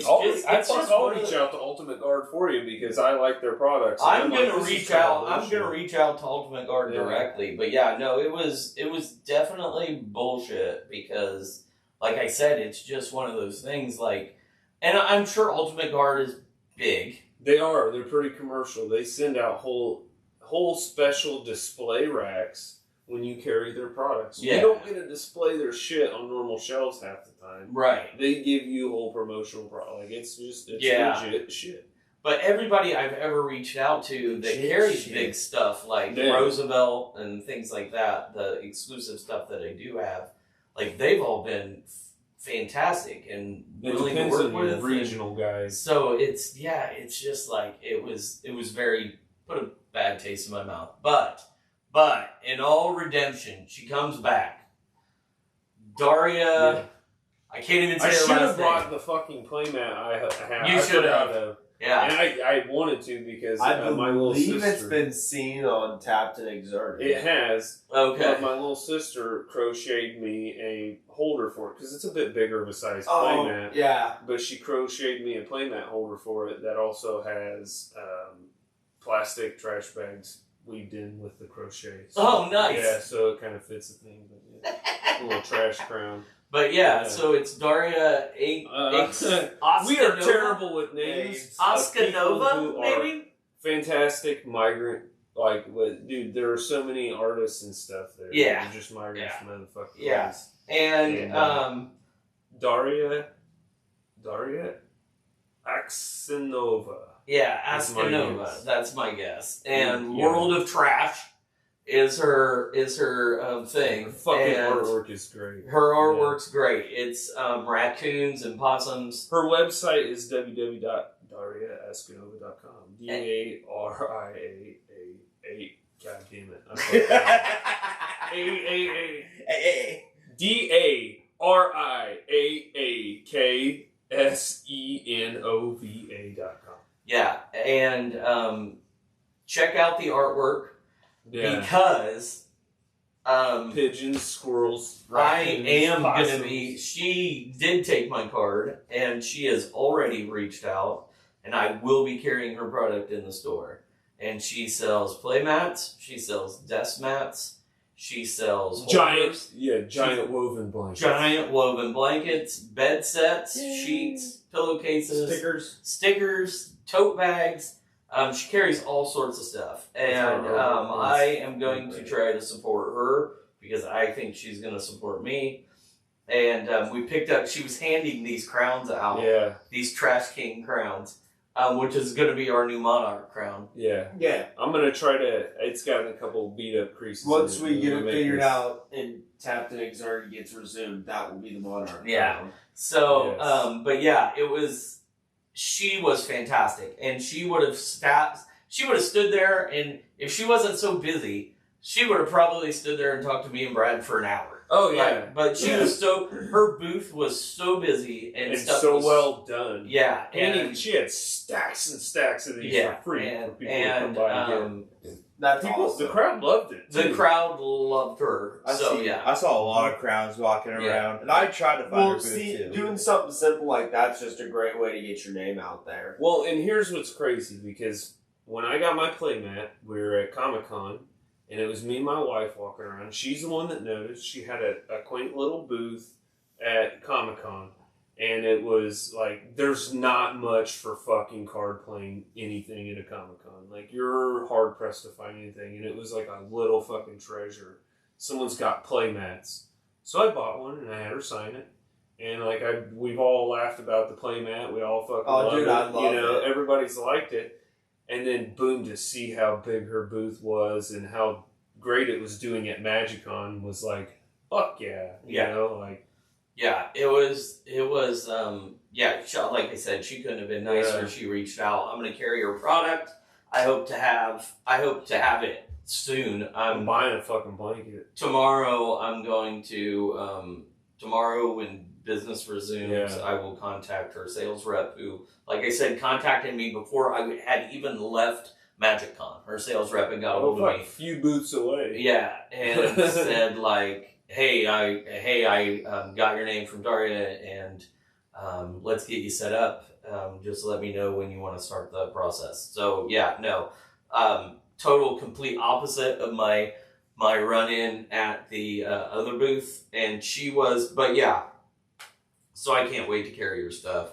I'll reach out to Ultimate Guard for you because I like their products. I'm gonna reach out. I'm gonna reach out to Ultimate Guard directly. But yeah, no, it was definitely bullshit because, like I said, it's just one of those things. Like, and I'm sure Ultimate Guard is big. They are. They're pretty commercial. They send out whole special display racks when you carry their products. You don't get to display their shit on normal shelves half the time. Right. They give you a whole promotional product. Like, it's legit shit. But everybody I've ever reached out to that carries big stuff like Roosevelt and things like that, the exclusive stuff that I do have, like, they've all been fantastic and willing to work with regional guys. So it's just like it was very put a bad taste in my mouth. But in all redemption, she comes back. Daria, I can't even say her last name. I should have brought the fucking playmat I have. You should have. Yeah. And I wanted to because my little sister... I believe it's been seen on Tapped and Exerted. It has. Okay. But my little sister crocheted me a holder for it because it's a bit bigger of a size playmat. Yeah. But she crocheted me a playmat holder for it that also has plastic trash bags weaved in with the crochet. So, nice. Yeah, so it kind of fits the thing. But a little trash crown. But so it's Daria we are terrible with names. Oskanova, maybe? Fantastic migrant. Like, dude, there are so many artists and stuff there. Yeah. They're just migrants from other fucking place. And Daria Aksinova. Yeah, Askanova. That's my guess. And World of Trash is her thing. Her fucking artwork is great. Her artwork's great. It's raccoons and possums. Her website is www.dariaaskanova.com. DARIAA. God damn it. DARIAAKSENOVA.com. Yeah, and check out the artwork because pigeons, squirrels, I am going to be... She did take my card, and she has already reached out, and I will be carrying her product in the store. And she sells playmats, she sells desk mats, she sells giant woven blankets. Giant woven blankets, bed sets, sheets, pillowcases, stickers, tote bags. She carries all sorts of stuff, and I am going to try to support her because I think she's going to support me. And we picked up. She was handing these crowns out. Yeah. These Trash King crowns. Which is going to be our new Monarch crown. Yeah. Yeah. I'm going to try to... It's got a couple beat up creases. Once we get it figured out and Captain Exert gets resumed, that will be the Monarch crown. So, yes. But yeah, it was... She was fantastic. And she would have stood there, and if she wasn't so busy, she would have probably stood there and talked to me and Brad for an hour. Oh, yeah. But she was her booth was so busy and stuff so was, well done. Yeah. And she had stacks and stacks of these for free for people to come by and get. The crowd loved it. The crowd loved her. I saw a lot of crowds walking around, and I tried to find her booth too. Doing something simple like that's just a great way to get your name out there. Well, and here's what's crazy, because when I got my playmat, we were at Comic-Con, and it was me and my wife walking around. She's the one that noticed. She had a quaint little booth at Comic-Con. And it was like, there's not much for fucking card playing anything at a Comic-Con. Like, you're hard-pressed to find anything. And it was like a little fucking treasure. Someone's got playmats. So I bought one, and I had her sign it. And like, we've all laughed about the playmat. We all fucking love it. I love it. Everybody's liked it. And then, boom, to see how big her booth was and how great it was doing at MagicCon was like, fuck yeah. You know, like. Yeah, it was, like I said, she couldn't have been nicer. Yeah. She reached out. I'm going to carry her product. I hope to have it soon. I'm buying a fucking blanket. Tomorrow, I'm going to, tomorrow when business resumes, I will contact her sales rep who, like I said, contacted me before I had even left MagicCon. Her sales rep had got a hold of me. A few booths away. Yeah, and said like, Hey, I got your name from Daria, and let's get you set up. Just let me know when you want to start the process. So total complete opposite of my run-in at the other booth, and she was, but yeah. So I can't wait to carry your stuff,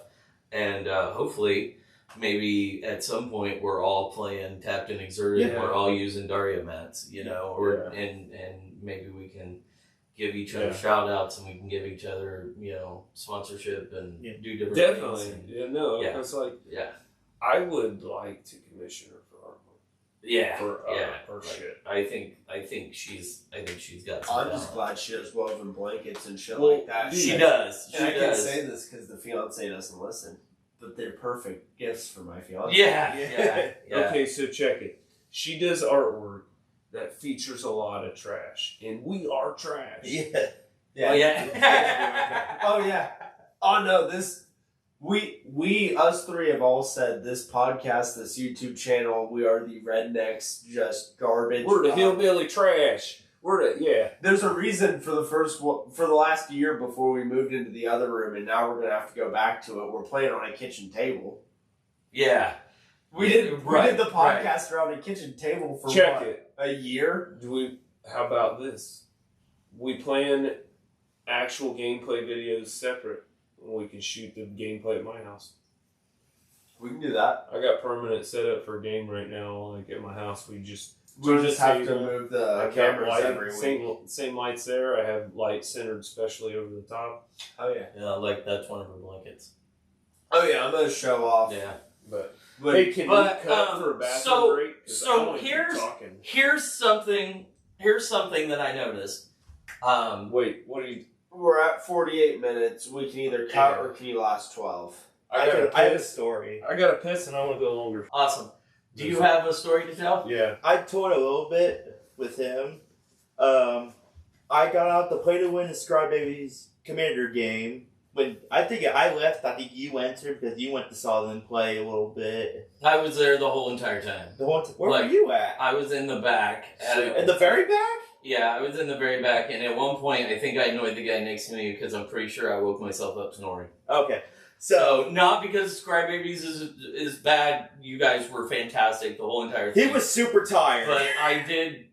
and hopefully, maybe at some point we're all playing Tapped and Exerted. Yeah. We're all using Daria mats, and maybe we can give each other shout outs, and we can give each other, sponsorship and do different things. Definitely. It's like, I would like to commission her for artwork. Yeah. For shit. I think she's got some I'm just glad she does woven blankets and shit like that. She does. I can say this because the fiance doesn't listen, but they're perfect gifts for my fiance. Yeah. Okay, so check it. She does artwork that features a lot of trash, and we are trash. Yeah. Oh yeah. Oh no, we us three have all said this podcast, this YouTube channel, we are the rednecks, just garbage. We're the hillbilly trash. There's a reason for the last year before we moved into the other room, and now we're gonna have to go back to it. We're playing on a kitchen table. Yeah. We did the podcast around a kitchen table for a year? How about this? We plan actual gameplay videos separate. We can shoot the gameplay at my house. We can do that. I got permanent setup for a game right now. Like at my house, we just have to move the cameras every week. Same lights there. I have lights centered specially over the top. Oh yeah. Yeah, I like that's one of her blankets. Oh yeah, I'm gonna show off. Yeah, but hey, can we cut for a bathroom break? So here's something that I noticed. Wait, what are you? We're at 48 minutes. We can either cut or can you last 12? I have a story. I got a piss and I want to go longer. Awesome. Do you have a story to tell? Yeah. I toured a little bit with him. I got out to play to win the Scry Babies Commander game. When I left, I think you entered because you went to saw them play a little bit. I was there the whole entire time. Where were you at? I was in the back. In the very back? Yeah, I was in the very back, and at one point, I think I annoyed the guy next to me because I'm pretty sure I woke myself up snoring. Okay. So not because Scry Babies is bad. You guys were fantastic the whole entire thing. He was super tired. But I did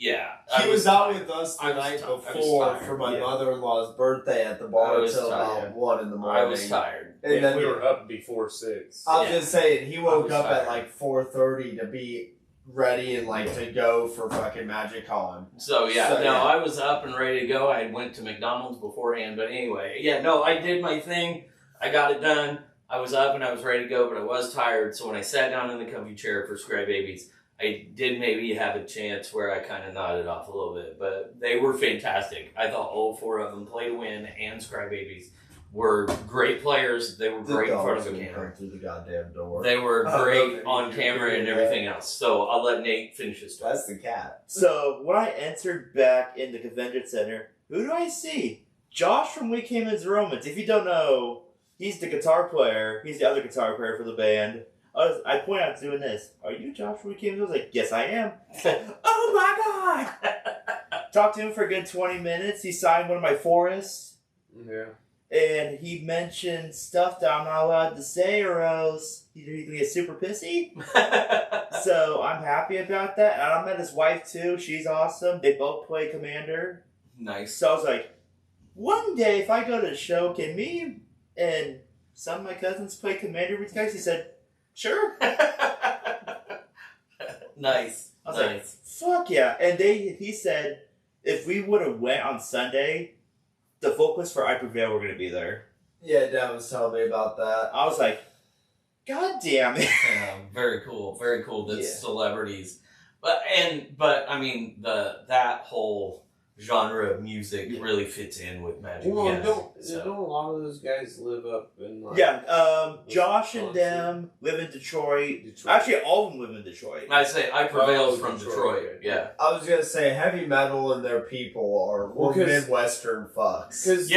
Yeah. He was out with us the night before for my mother-in-law's birthday at the bar until about 1 in the morning. I was tired. And then we were up before 6. I was just saying, he woke up at like 4:30 to be ready and like to go for fucking Magic Con. I was up and ready to go. I went to McDonald's beforehand, but anyway, I did my thing. I got it done. I was up and I was ready to go, but I was tired. So when I sat down in the comfy chair for Scry Babies, I did maybe have a chance where I kind of nodded off a little bit, but they were fantastic. I thought all 4 of them, Play to Win and Scry Babies, were great players. They were great in front of the camera. Through the goddamn door. They were great on camera and everything else. So I'll let Nate finish his story. That's the cat. So when I entered back in the convention center, who do I see? Josh from We Came as Romans. If you don't know, he's the guitar player. He's the other guitar player for the band. I point out doing this. Are you Josh from We Came as Romans? I was like, yes, I am. Oh my god! Talked to him for a good 20 minutes. He signed one of my forests. Yeah. And he mentioned stuff that I'm not allowed to say, or else he's going to get super pissy. So I'm happy about that. And I met his wife too. She's awesome. They both play Commander. Nice. So I was like, one day if I go to the show, can me and some of my cousins play Commander with you guys? He said, sure. Nice. I was like, fuck yeah. And he said, if we would have went on Sunday, the vocalists for I Prevail were going to be there. Yeah, Dad was telling me about that. I was like, God damn it. Yeah, very cool. Very cool that celebrities. But I mean that whole genre of music really fits in with Magic. Well, don't a lot of those guys live up in like... Yeah, Josh and them live in Detroit. Actually, all of them live in Detroit. I say I Prevail's from Detroit. Yeah. I was gonna say heavy metal and their people are Midwestern fucks. It's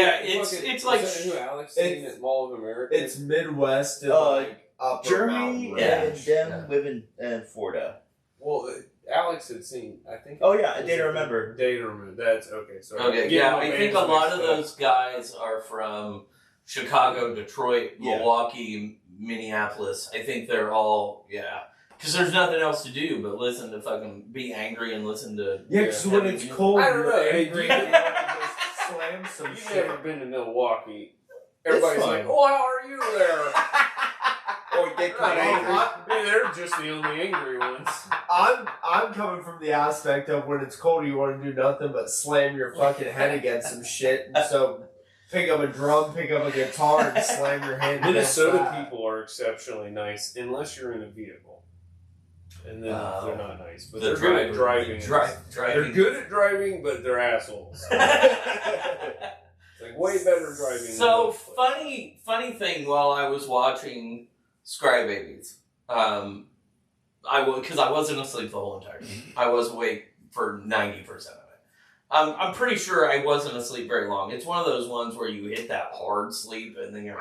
like who Alex seen at Mall of America. It's Midwest and like upper Germany and them live in Florida. Well, Alex had seen, I think... Oh, yeah, Data Remember. Data Remember. That's... Okay, sorry. Okay, yeah, I think a lot of those guys are from Chicago, Detroit, Milwaukee, Minneapolis. I think they're all... Yeah. Because there's nothing else to do but listen to fucking be angry and listen to... Yeah, because when it's cold, I don't know. Angry, you just slam some You've shit. never been to Milwaukee. Everybody's like, why are you there? Or get kind of angry. They're just the only angry ones. I'm coming from the aspect of when it's cold, you want to do nothing but slam your fucking head against some shit. So pick up a drum, pick up a guitar, and slam your head. Minnesota people are exceptionally nice unless you're in a vehicle, and then they're not nice. But they're good at driving. They're good at driving, but they're assholes. Like way better driving. So funny thing while I was watching Scry Babies, because I wasn't asleep the whole entire time. I was awake for 90% of it. I'm pretty sure I wasn't asleep very long. It's one of those ones where you hit that hard sleep and then you're,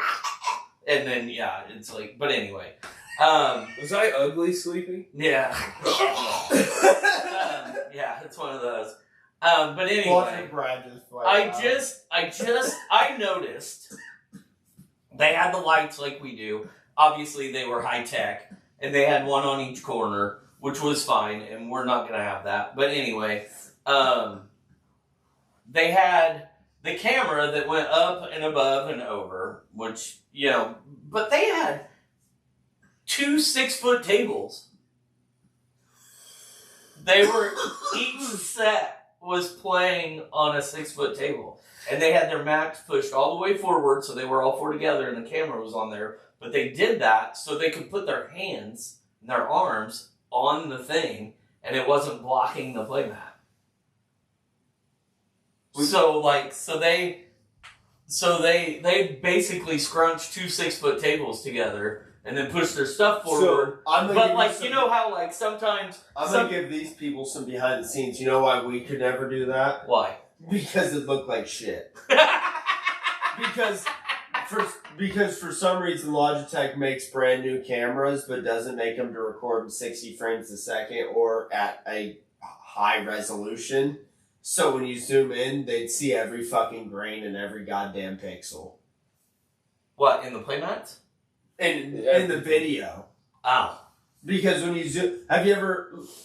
and then it's like. But anyway, was I ugly sleeping? Yeah. Yeah, it's one of those. But anyway, I noticed they had the lights like we do. Obviously, they were high tech, and they had one on each corner, which was fine, and we're not going to have that. But anyway, they had the camera that went up and above and over, which, but they had 2 6-foot tables. They were, each set was playing on a 6-foot table. And they had their maps pushed all the way forward, so they were all 4 together, and the camera was on there. But they did that so they could put their hands and their arms on the thing, and it wasn't blocking the playmat. So they basically scrunched 2 6-foot tables together and then pushed their stuff forward. You know how sometimes I'm gonna give these people some behind the scenes. You know why we could never do that? Why? Because it looked like shit. Because for some reason Logitech makes brand new cameras but doesn't make them to record in 60 frames a second or at a high resolution. So when you zoom in, they'd see every fucking grain and every goddamn pixel. What, in the playmats? In the video. Oh. Because when you zoom,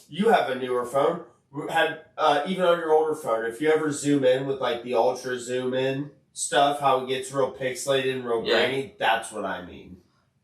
you have a newer phone. had even on your older phone, if you ever zoom in with like the ultra zoom in stuff, how it gets real pixelated and real grainy, that's what I mean.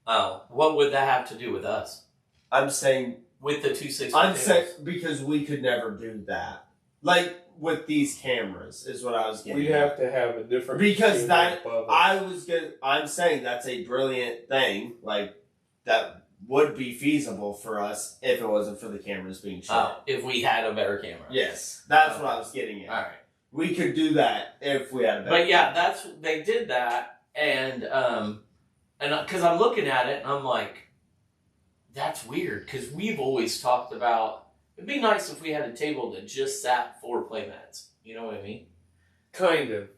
Oh, what would that have to do with us? I'm saying with the 2.6. I'm saying because we could never do that. Like with these cameras is what I was getting. We'd have to have a different because I'm saying that's a brilliant thing. Like that would be feasible for us if it wasn't for the cameras being shot. If we had a better camera. Yes, that's what I was getting at. All right. We could do that if we had a better But yeah, they did that, and because I'm looking at it, and I'm like, that's weird, because we've always talked about, it'd be nice if we had a table that just sat for playmats. You know what I mean? Kind of.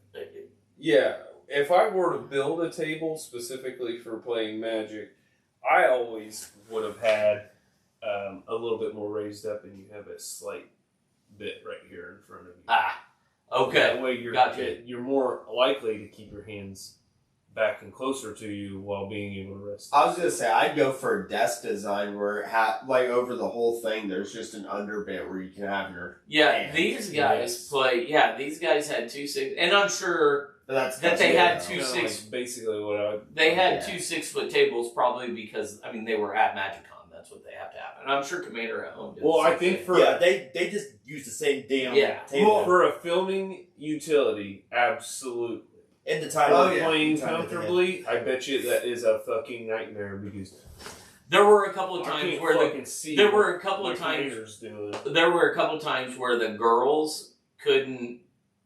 Yeah. If I were to build a table specifically for playing Magic, I always would have had a little bit more raised up, and you have a slight bit right here in front of you. Ah. Okay. That way you're more likely to keep your hands back and closer to you while being able to rest. I was going to say, I'd go for a desk design where it like over the whole thing, there's just an underbit where you can have your hands. These guys these guys had 2.6, and I'm sure that they had 2.6. Like basically what they had 2 6-foot tables probably because, I mean, they were at MagicCon. That's what they have to have. And I'm sure Commander at home did. Well, I think they just use the same damn table. Well, for a filming utility, absolutely. In the time playing comfortably, I bet you that is a fucking nightmare because there were a couple of times where there were a couple of times where the girls couldn't,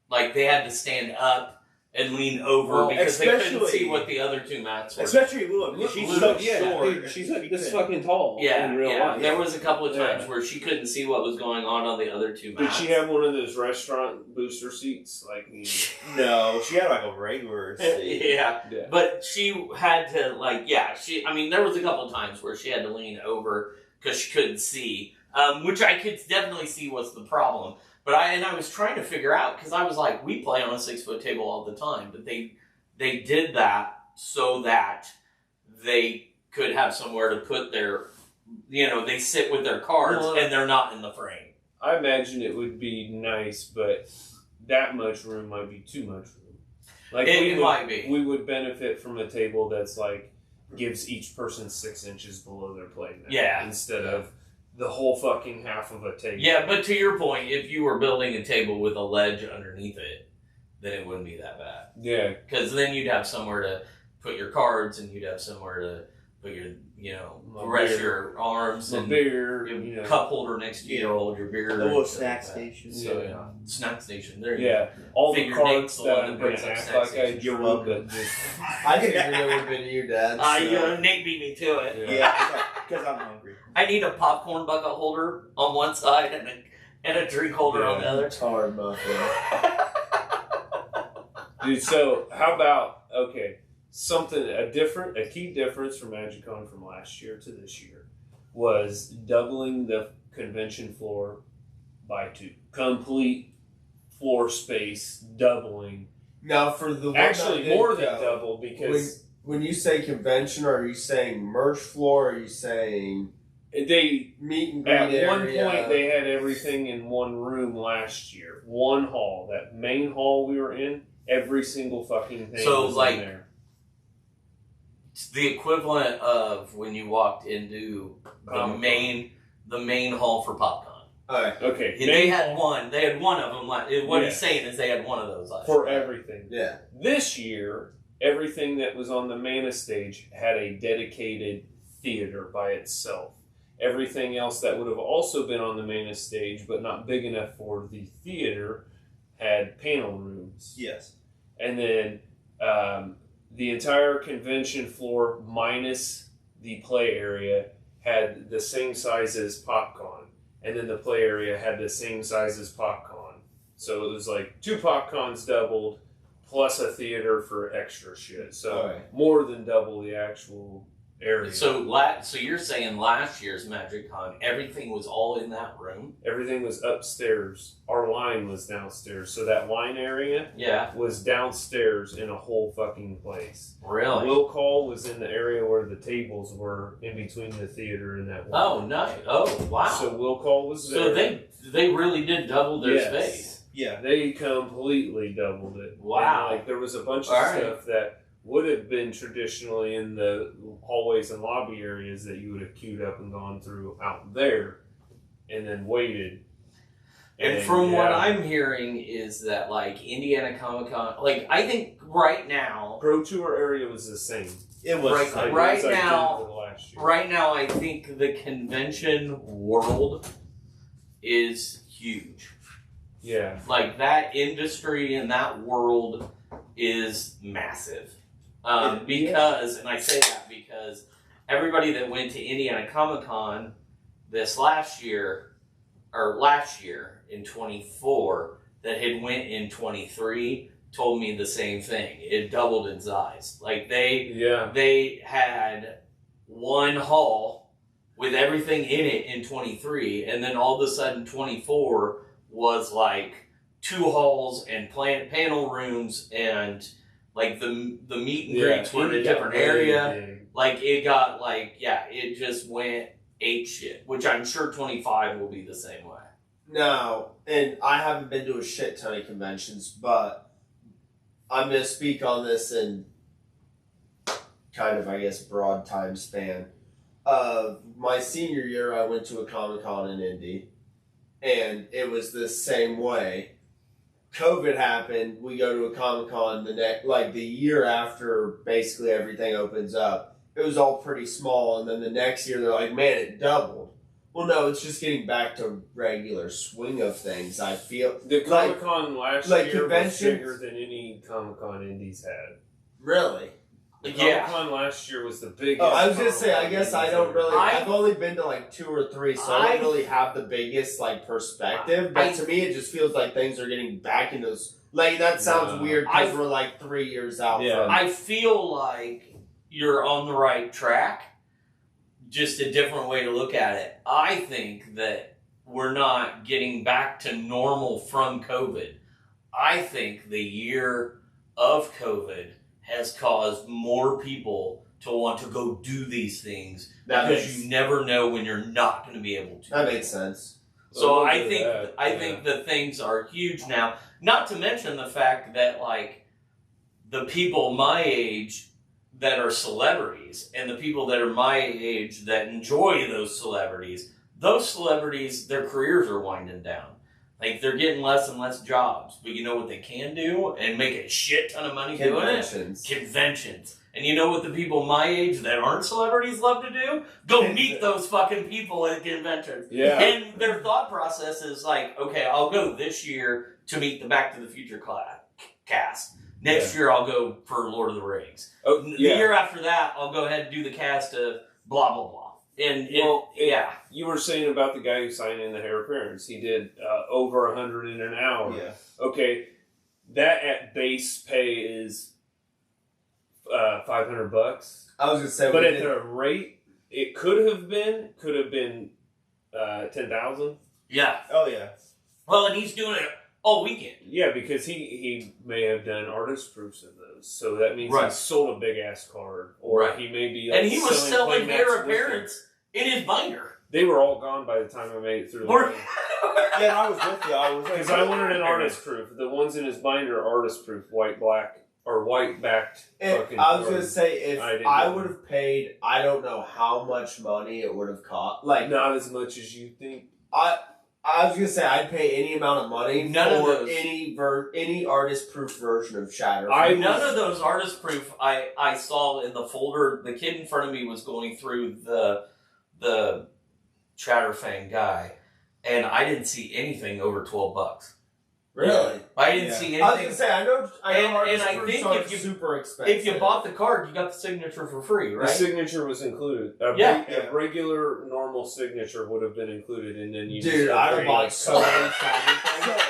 like, they had to stand up and lean over because they couldn't see what the other two mats were. Especially Lua, because she's so short. Dude, she's like this fucking tall. Yeah, in real life. There was a couple of times where she couldn't see what was going on the other two mats. Did she have one of those restaurant booster seats? Like, no, she had like a regular seat. yeah, but she had to I mean, there was a couple of times where she had to lean over because she couldn't see, which I could definitely see was the problem. But I was trying to figure out, because I was like, we play on a 6-foot table all the time, but they did that so that they could have somewhere to put their, they sit with their cards and they're not in the frame. I imagine it would be nice, but that much room might be too much room. Like it might be. We would benefit from a table that's like gives each person 6 inches below their play mat. Yeah. Instead of the whole fucking half of a table. Yeah, but to your point, if you were building a table with a ledge underneath it, then it wouldn't be that bad. Yeah. Because then you'd have somewhere to put your cards, and you'd have somewhere to put your, rest your arms, and your cup holder next to you to hold your beer. A little snack station. So, snack station. There you go. All the cards the that one I'm that going to act like I drew, but just... I figured it would have been you, Dad. Nate beat me to it. Yeah, because I'm hungry. I need a popcorn bucket holder on one side and a drink holder on the other. It's hard, muffin. Dude, so how about, a key difference from MagicCon from last year to this year was doubling the convention floor by 2. Complete floor space, doubling. Now, for the one actually more than double, because... When you say convention, are you saying merch floor, or are you saying... They meet and greet area. At one point, they had everything in one room last year. One hall. That main hall we were in, every single fucking thing was in there. It's the equivalent of when you walked into the main hall for PopCon. Okay. They had one of them. What he's saying is they had one of those last for year. everything. Yeah. This year, everything that was on the Mana stage had a dedicated theater by itself. Everything else that would have also been on the Mana stage, but not big enough for the theater, had panel rooms. Yes. And then the entire convention floor minus the play area had the same size as PopCon. And then the play area had the same size as PopCon. So it was like 2 PopCons doubled, plus a theater for extra shit. So more than double the actual area. So you're saying last year's Magic Con, everything was all in that room? Everything was upstairs. Our line was downstairs. So that line area was downstairs in a whole fucking place. Really? Will Call was in the area where the tables were in between the theater and that one. Oh, nice. Oh, wow. So Will Call was there. So they really did double their space. Yeah. They completely doubled it. Wow. And, like, there was a bunch of stuff that would have been traditionally in the hallways and lobby areas that you would have queued up and gone through out there and then waited. And from what I'm hearing is that, like, Indiana Comic Con, like, I think right now... Pro Tour area was the same. It was. Right now, I think the convention world is huge. Yeah. Like, that industry and that world is massive. Because, and I say that because everybody that went to Indiana Comic Con last year in 24 that had went in 23 told me the same thing. It doubled in size. Like they had one hall with everything in it in 23, and then all of a sudden 24 was like 2 halls and panel rooms, and like the meet and greets were in a different area. Like it got it just went ape shit, which I'm sure 25 will be the same way. No, and I haven't been to a shit ton of conventions, but I'm going to speak on this in kind of, I guess, broad time span. My senior year, I went to a Comic-Con in Indy, and it was the same way. COVID happened, we go to a Comic-Con the year after basically everything opens up. It was all pretty small, and then the next year they're like, man, it doubled. Well, no, it's just getting back to regular swing of things, I feel. The Comic-Con last year was bigger than any Comic-Con Indies had. Really? The Comic-Con last year was the biggest. Oh, I was going to say, I guess I don't really... I've only been to like 2 or 3, so I don't really have the biggest like perspective. But to me, it just feels like things are getting back into... Like, that sounds weird because we're like 3 years out from... I feel like you're on the right track. Just a different way to look at it. I think that we're not getting back to normal from COVID. I think the year of COVID has caused more people to want to go do these things because you never know when you're not going to be able to. That makes sense. So I think the things are huge now. Not to mention the fact that like the people my age that are celebrities and the people that are my age that enjoy those celebrities, their careers are winding down. Like, they're getting less and less jobs. But you know what they can do and make a shit ton of money doing it? Conventions. And you know what the people my age that aren't celebrities love to do? Go meet those fucking people at conventions. Yeah. And their thought process is like, okay, I'll go this year to meet the Back to the Future cast. Next year, I'll go for Lord of the Rings. Oh, the year after that, I'll go ahead and do the cast of blah, blah, blah. And you were saying about the guy who signed in the Hair Appearance. He did over 100 in an hour. Yeah. Okay, that at base pay is $500. I was gonna say, but at the rate, it could have been 10,000. Yeah. Oh yeah. Well, and he's doing it all weekend. Yeah, because he may have done artist proofs of those, so that means he sold a big ass card, or he may be. And he was selling Hair Appearance in his binder. They were all gone by the time I made it through. Yeah, I was with you. I was because I wanted an artist proof. The ones in his binder are artist proof, white, black, or white backed. I was gonna say if I would have paid, I don't know how much money it would have cost. Like not as much as you think. I was gonna say I'd pay any amount of money for any artist proof version of Shatter. None of those artist proof I saw in the folder. The kid in front of me was going through the Chatterfang guy, and I didn't see anything over $12. Really? I didn't see anything. I was gonna say I know and I think if you super expensive. If you bought the card, you got the signature for free, right? The signature was included. A regular normal signature would have been included, and then you. Dude, I bought so many Shatter things.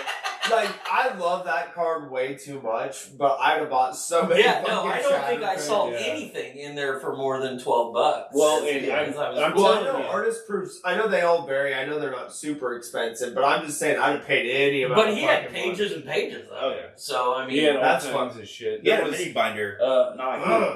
I love that card way too much, but I'd have bought so many. Yeah, no, I don't think I saw anything in there for more than $12. Well, I know artist proofs. I know they all vary. I know they're not super expensive, but I'm just saying I'd have paid any amount. But he had pages and pages though. Oh yeah. So I mean, that's kinds of shit. Yeah, a mini binder.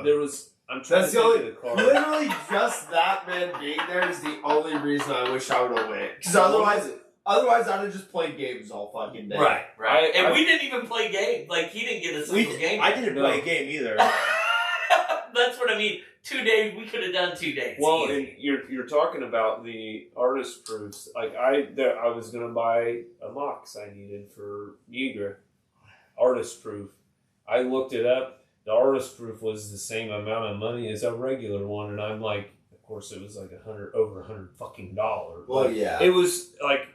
There was. I'm trying That's to think of the card. Literally, just that man being there is the only reason I wish I would have went. Because otherwise, I'd have just played games all fucking day. Right. And we didn't even play games. Like, he didn't get a single game. I didn't play a game either. That's what I mean. 2 days, we could have done 2 days. Well, and you're talking about the artist proofs. Like, I was going to buy a Mox I needed for Yigra. Artist proof. I looked it up. The artist proof was the same amount of money as a regular one, and I'm like, of course, it was like over $100 fucking dollars. Well, yeah, it was like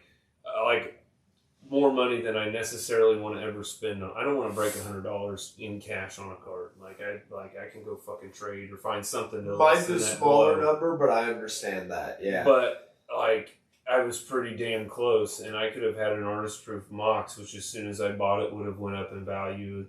more money than I necessarily want to ever spend on. I don't want to break $100 in cash on a card. I can go fucking trade or find something to. Mine's a smaller number, but I understand that. Yeah, but I was pretty damn close, and I could have had an artist proof Mox, which as soon as I bought it would have went up in value.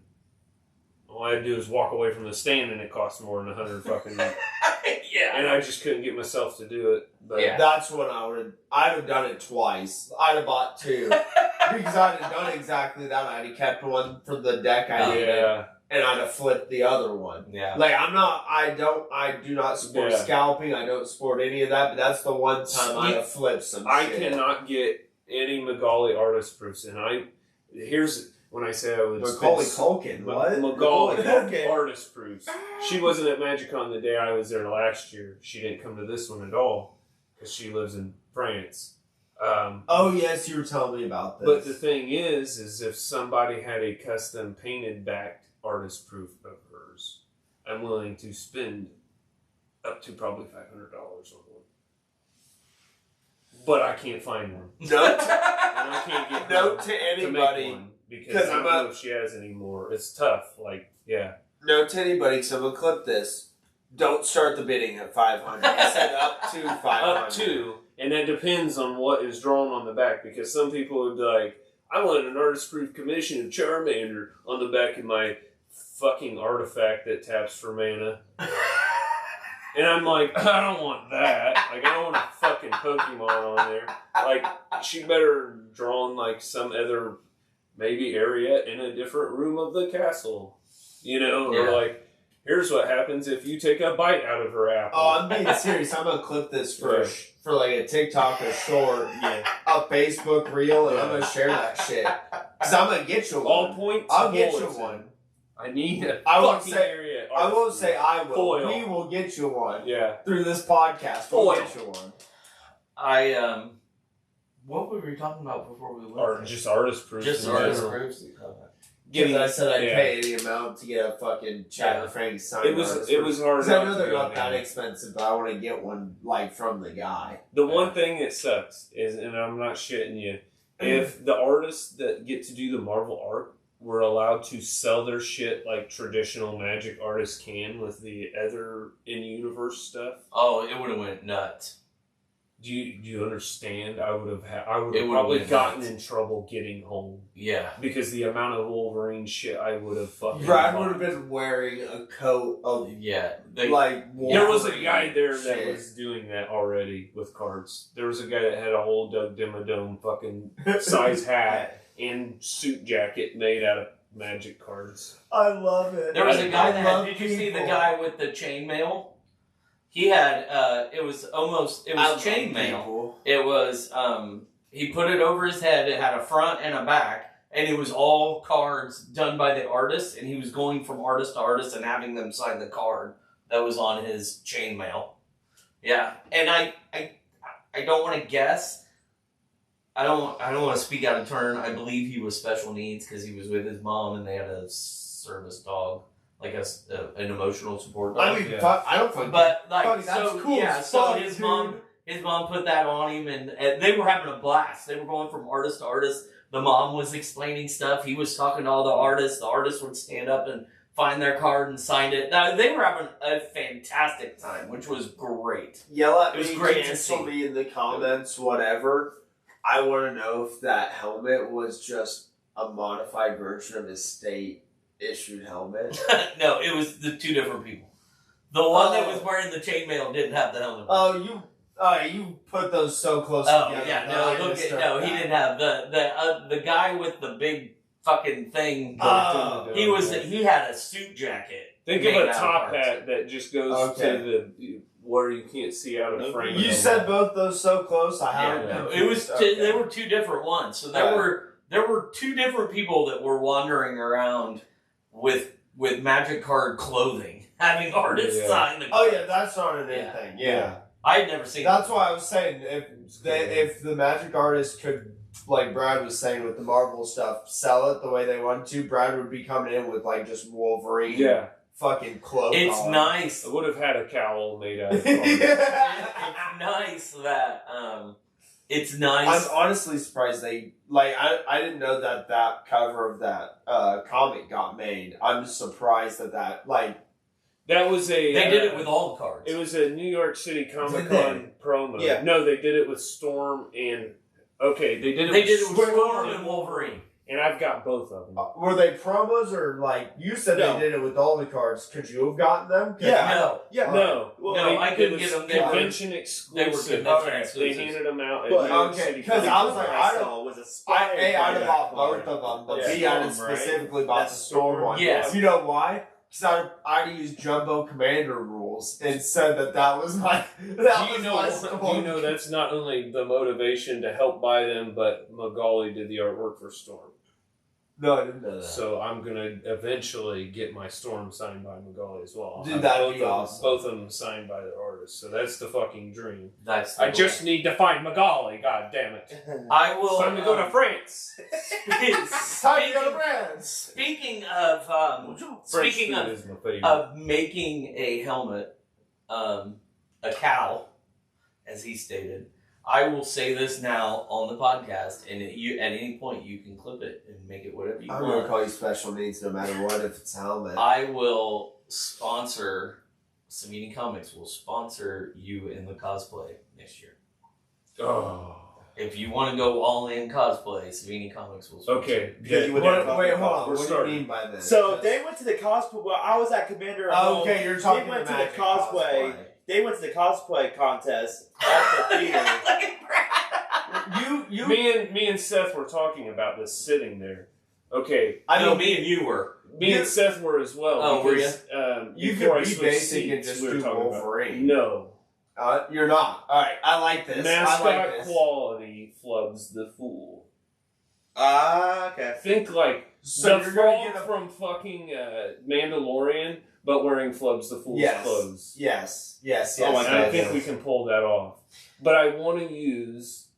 All I had to do is walk away from the stand, and it cost more than $100 fucking. Yeah. And I just couldn't get myself to do it. But yeah, that's when I'd have done it twice. I'd have bought 2 because I'd have done exactly that. I'd have kept one for the deck I needed, and I'd have flipped the other one. Yeah, like I do not support scalping. I don't support any of that. But that's the one time I'd have flipped some. I cannot get any Magali artist proofs, and here's. When I say I would Macaulay Culkin, what? Macaulay Culkin artist proofs. She wasn't at MagicCon the day I was there last year. She didn't come to this one at all because she lives in France. Oh yes, you were telling me about this. But the thing is if somebody had a custom painted backed artist proof of hers, I'm willing to spend up to probably $500 on one. But I can't find one. Note, and I can't get note to anybody. Because I don't know if she has any more. It's tough. Note to anybody, because I'm going to clip this. Don't start the bidding at 500. I said up to 500. Up to. And that depends on what is drawn on the back. Because some people would be like, I want an artist-proof commission of Charmander on the back of my fucking artifact that taps for mana. And I'm like, I don't want that. I don't want a fucking Pokemon on there. She better draw on some other... maybe area in a different room of the castle, or here's what happens if you take a bite out of her apple. Oh, I'm being serious. I'm gonna clip this for a TikTok, a short, a Facebook reel, and I'm gonna share that shit. Cause I'm gonna get you one. All points. I'll get you one. I need a I won't fucking say, area. I won't say I will. Foil. We will get you one. Yeah. Through this podcast, we'll get you one. What were we talking about before we went? Or just artist proofs. Just artist proofs. Because I said I'd pay any amount to get a fucking Chatterfang sign. It was hard. Because I know they're not that expensive, but I want to get one from the guy. The one thing that sucks is, and I'm not shitting you, if the artists that get to do the Marvel art were allowed to sell their shit like traditional Magic artists can with the other in-universe stuff. Oh, it would have went nuts. Do you understand? I would have probably gotten in trouble getting home. Yeah. Because the amount of Wolverine shit I would have fucking... Brad would have been wearing a coat of... Yeah. There was a guy there that was doing that already with cards. There was a guy that had a whole Doug Dimmadome fucking size hat and suit jacket made out of Magic cards. I love it. There was a guy that had... Did you see the guy with the chainmail? He had, it was chainmail. It was, he put it over his head. It had a front and a back. And it was all cards done by the artist. And he was going from artist to artist and having them sign the card that was on his chainmail. Yeah. And I don't want to guess. I don't want to speak out of turn. I believe he was special needs because he was with his mom and they had a service dog. Like an emotional support dog. I mean, I don't think. But that's cool. Yeah. So his mom put that on him, and they were having a blast. They were going from artist to artist. The mom was explaining stuff. He was talking to all the artists. The artists would stand up and find their card and sign it. They were having a fantastic time, which was great. Yell at me, it was great to see. Me in the comments, whatever. I want to know if that helmet was just a modified version of his state issued helmet? No, it was the two different people. The one that was wearing the chainmail didn't have the helmet. You put those so close together. together. Yeah, he didn't have the guy with the big fucking thing. He had a suit jacket. Think of a top hat that just goes to the where you can't see out of the frame. You said both those so close. I haven't. It was. They were two different ones. So there were two different people that were wandering around with magic card clothing, having artists sign the cards. Oh yeah, that's not an in thing. Yeah. I'd never seen. That's why I was saying if the magic artist could, like Brad was saying with the Marvel stuff, sell it the way they wanted to, Brad would be coming in with like just Wolverine. Yeah. Fucking cloak. It's on. Nice. I would have had a cowl made out of It's nice that it's nice. I'm honestly surprised they I didn't know that cover of that comic got made. I'm surprised that that was a. They did it with all the cards. It was a New York City Comic Con promo. Yeah. No, they did it with Storm and. Okay, they did it with Storm and Wolverine. And I've got both of them. Were they promos or you said they did it with all the cards? Could you have gotten them? No. No. Well, I couldn't get them. Convention exclusive. They handed them out at New York City. Because I was like, I'd have bought both of them. But B, I specifically bought the Storm one. Yes. You know why? Because I'd used Jumbo Commander rules and said that was my. Do you know that's not only the motivation to help buy them, but Magali did the artwork for Storm. No, I didn't know that. So I'm gonna eventually get my Storm signed by Magali as well. Dude, that'd be awesome. Both of them signed by their artists. So that's the fucking dream. I just need to find Magali. God damn it! I will. It's time to go to France. Time to go to France. Speaking of making a helmet, a cowl, as he stated. I will say this now on the podcast, and at any point you can clip it and make it whatever you want. I'm going to call you special needs no matter what if it's a helmet. I will sponsor, Savini Comics will sponsor you in the cosplay next year. Oh. If you want to go all in cosplay, Savini Comics will sponsor. Okay. Wait, hold on. What do you mean by this? So they went to the cosplay. Well, I was at Commander. Okay, you're talking about the cosplay. They went to the cosplay contest at the theater. Me and Seth were talking about this sitting there. Okay. I know me and you were. Me and Seth were as well. Oh, because, were you? You could be basic and just do Wolverine. No. You're not. Alright, I like this. Mascot quality flubs the fool. Okay. Think like the frog from fucking Mandalorian, but wearing Flubs the Fool's clothes. Yes. Oh my God, I think we can pull that off. But I want to use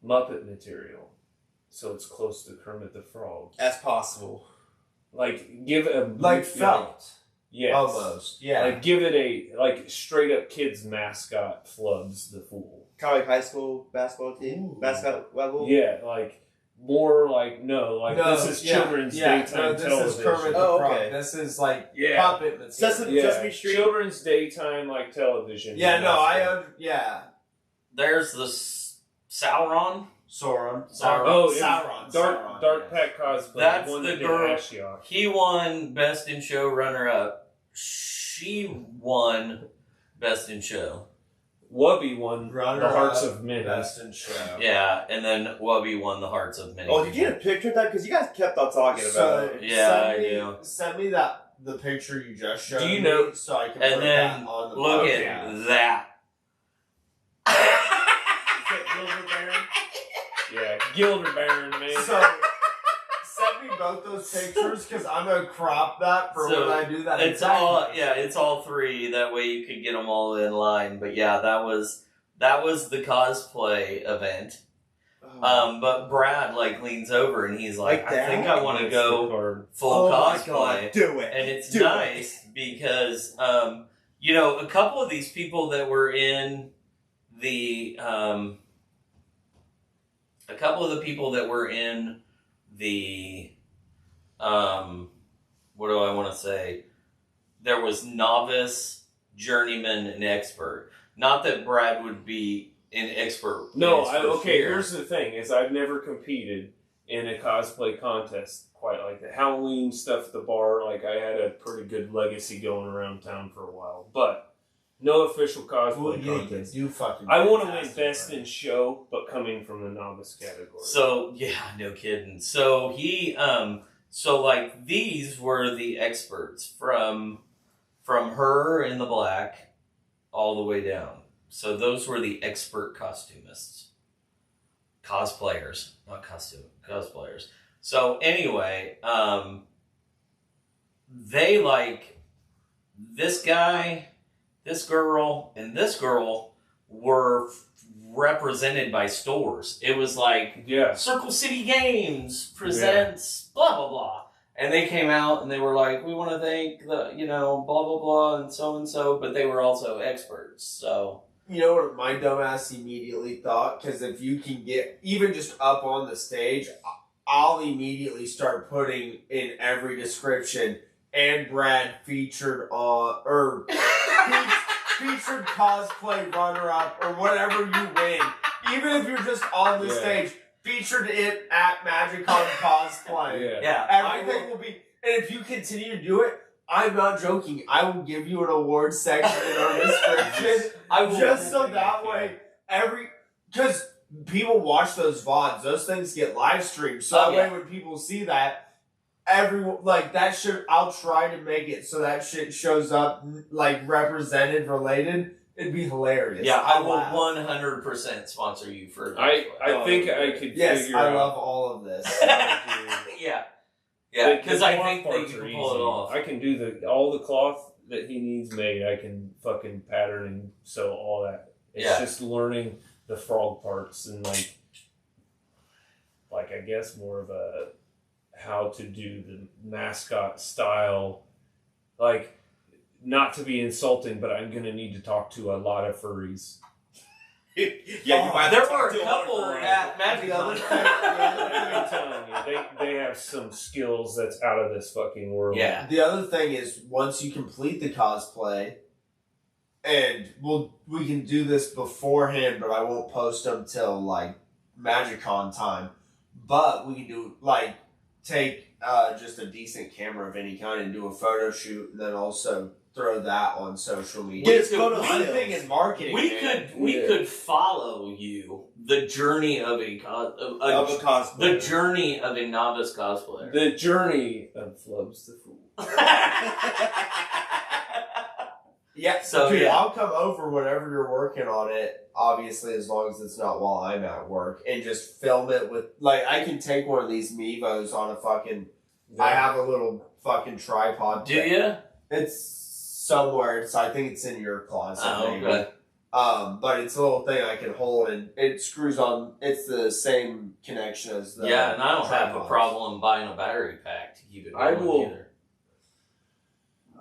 Muppet material, so it's close to Kermit the Frog as possible. Like give it a felt. Yes. Almost. Yeah. Like give it a straight up kids mascot Flubs the Fool. Kind of like high school basketball team, mascot level. Yeah, more this is children's daytime television. This is Kermit the Frog. This is puppet material. Sesame Street. Children's daytime television. There's the Sauron. Sauron. Dark Pack cosplay. That's the girl. He won Best in Show runner-up. She won Best in Show. Wubby won the Hearts of Many. Best in Show. Yeah, and then Wubby won the Hearts of Many. Oh, did you get a picture of that? Because you guys kept on talking about it. Yeah, I do. Send me the picture you just showed. Do you know? So I can and put then that on the look podcast. at that. Gilder Baron? Yeah, Gilder Baron, man. So send me both those pictures because I'm gonna crop that for when I do that. It's all three. That way you could get them all in line. But yeah, that was the cosplay event. But Brad leans over and he's like, I think I want to go full cosplay. My God, do it. And it's nice because a couple of these people that were in the what do I want to say? There was novice, journeyman, and expert. Not that Brad would be an expert. No, here's the thing: is I've never competed, in a cosplay contest quite like that. Halloween stuff at the bar, like I had a pretty good legacy going around town for a while, but no official cosplay contest. I want to win best in show, but coming from the novice category. So yeah, no kidding. So he so like these were the experts from her in the black all the way down. So those were the expert costumists. Cosplayers, not cosplayers. So anyway, they like this guy, this girl, and this girl were represented by stores. It was like Circle City Games presents blah blah blah. And they came out and they were like, we want to thank the, blah, blah, blah, and so, but they were also experts, so. You know what my dumbass immediately thought? Because if you can get, even just up on the stage, I'll immediately start putting in every description, and Brad featured on, or featured cosplay runner-up, or whatever you win. Even if you're just on the stage. Featured it at MagicCon cosplay. Everything will be, and if you continue to do it, I'm not joking. I will give you an award section in our description. I will just so that way because people watch those VODs. Those things get live streamed. So that way when people see that, everyone I'll try to make it so that shit shows up like represented, related. It'd be hilarious. Yeah, I will 100% sponsor you for. I think I could. Yes, I love all of this. Yeah, because I think that you can pull it off. I can do all the cloth that he needs made. I can fucking pattern and sew all that. It's just learning the frog parts and like I guess more of a how to do the mascot style, like. Not to be insulting, but I'm going to need to talk to a lot of furries. There were a couple at MagicCon. I'm telling you, they have some skills that's out of this fucking world. Yeah. The other thing is, once you complete the cosplay, and we can do this beforehand, but I won't post them till like MagicCon time. But we can do take just a decent camera of any kind and do a photo shoot, and then also throw that on social media. One thing in marketing. We could follow you the journey of a cosplayer. The journey of a novice cosplayer. The journey of Flubs the Fool. Yeah, so dude, I'll come over whenever you're working on it, obviously, as long as it's not while I'm at work, and just film it with, I can take one of these Mevos on a fucking, I have a little fucking tripod. Do you? It's somewhere, I think it's in your closet, maybe. Okay. But it's a little thing I can hold, and it screws on, it's the same connection as the and I don't have a problem buying a battery pack to keep it going either.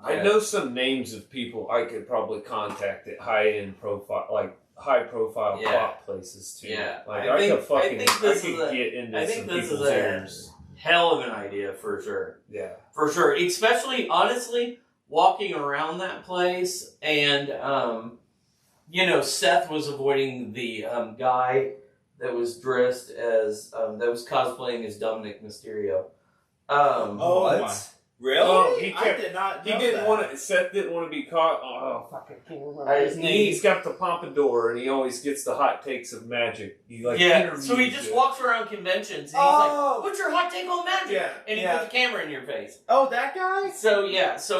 I know some names of people I could probably contact at high-end profile, high-profile plot places too. Yeah, I could get into some people's ears. Hell of an idea for sure. Yeah, for sure. Especially, honestly, walking around that place, and Seth was avoiding the guy that was dressed as that was cosplaying as Dominic Mysterio. What? Really? Oh, I did not know Seth didn't want to be caught. Oh, fuck, I can't remember his name. He's got the pompadour, and he always gets the hot takes of magic. So he just walks around conventions, and he's like, what's your hot take on magic? Yeah. And he puts the camera in your face. Oh, that guy? So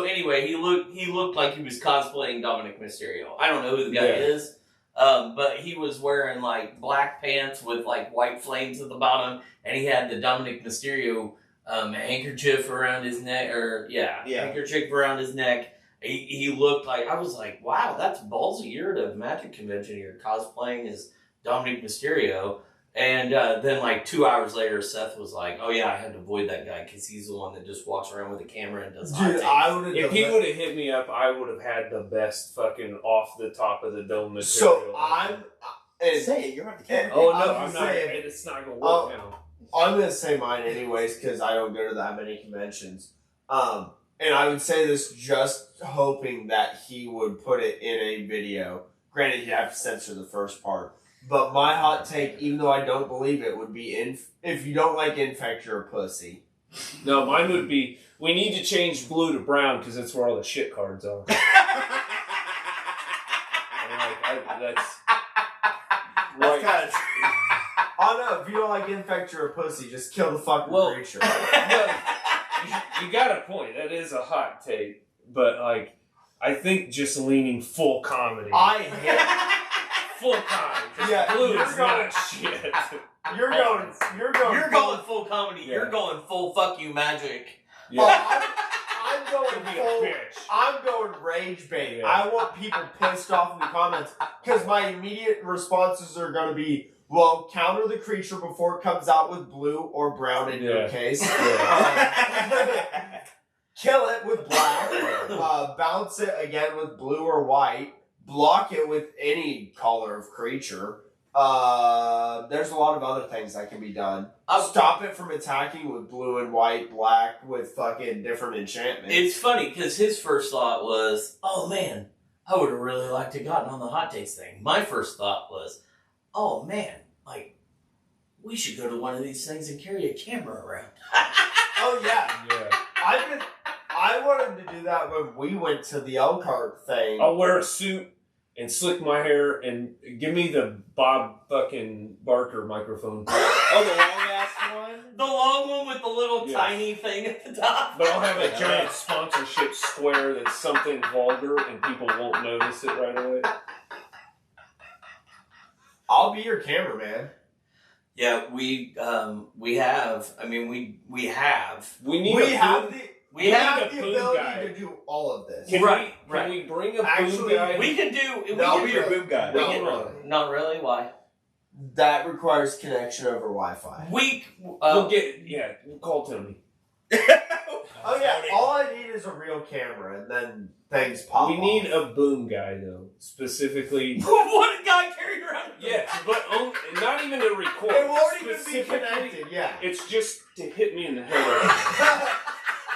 anyway, he looked like he was cosplaying Dominic Mysterio. I don't know who the guy is, but he was wearing, black pants with, white flames at the bottom, and he had the Dominic Mysterio handkerchief around his neck, handkerchief around his neck. He looked like, I was like, wow, that's ballsy. You're at a magic convention. You're cosplaying as Dominic Mysterio. And then 2 hours later, Seth was like, oh yeah, I had to avoid that guy because he's the one that just walks around with a camera and does hot takes. If he would have hit me up, I would have had the best fucking off the top of the dome material. So say it, you're on the camera. Oh no, I'm not. It's not going to work now. I'm going to say mine anyways because I don't go to that many conventions. And I would say this just hoping that he would put it in a video. Granted, you have to censor the first part. But my hot take, even though I don't believe it, would be if you don't like infect, you're a pussy. No, mine would be, we need to change blue to brown because that's where all the shit cards are. That's right. Kind of oh no, if you don't like infect, you're a pussy. Just kill the fucking creature. You got a point. That is a hot take. But, like, I think just leaning full comedy. Full comedy. Yeah, blue is not shit. You're going full comedy. Yeah. You're going full fuck you magic. Yeah. I'm going rage bait. Yeah. I want people pissed off in the comments because my immediate responses are going to be, well, counter the creature before it comes out with blue or brown in your case. Yeah. Kill it with black. Bounce it again with blue or white. Block it with any color of creature. There's a lot of other things that can be done. Stop it from attacking with blue and white, black, with fucking different enchantments. It's funny, because his first thought was, oh man, I would have really liked to have gotten on the hot takes thing. My first thought was, oh man, like, we should go to one of these things and carry a camera around. Oh yeah. I wanted to do that when we went to the Elkhart thing. I'll wear a suit and slick my hair and give me the Bob fucking Barker microphone. Oh, the long ass one? The long one with the little tiny thing at the top. But I'll have a giant sponsorship square that's something vulgar and people won't notice it right away. I'll be your cameraman. Yeah, we have. I mean, we have. We have the ability to do all of this. Can we bring a boom guy? We can do. I'll be your boom guy. Not really. Why? That requires connection over Wi-Fi. We'll call Tony. Oh yeah, all I need is a real camera, and then things pop. We need a boom guy though, specifically. What a guy carrying around? Yeah, but not even to record. It won't even be connected. Yeah, it's just to hit me in the head.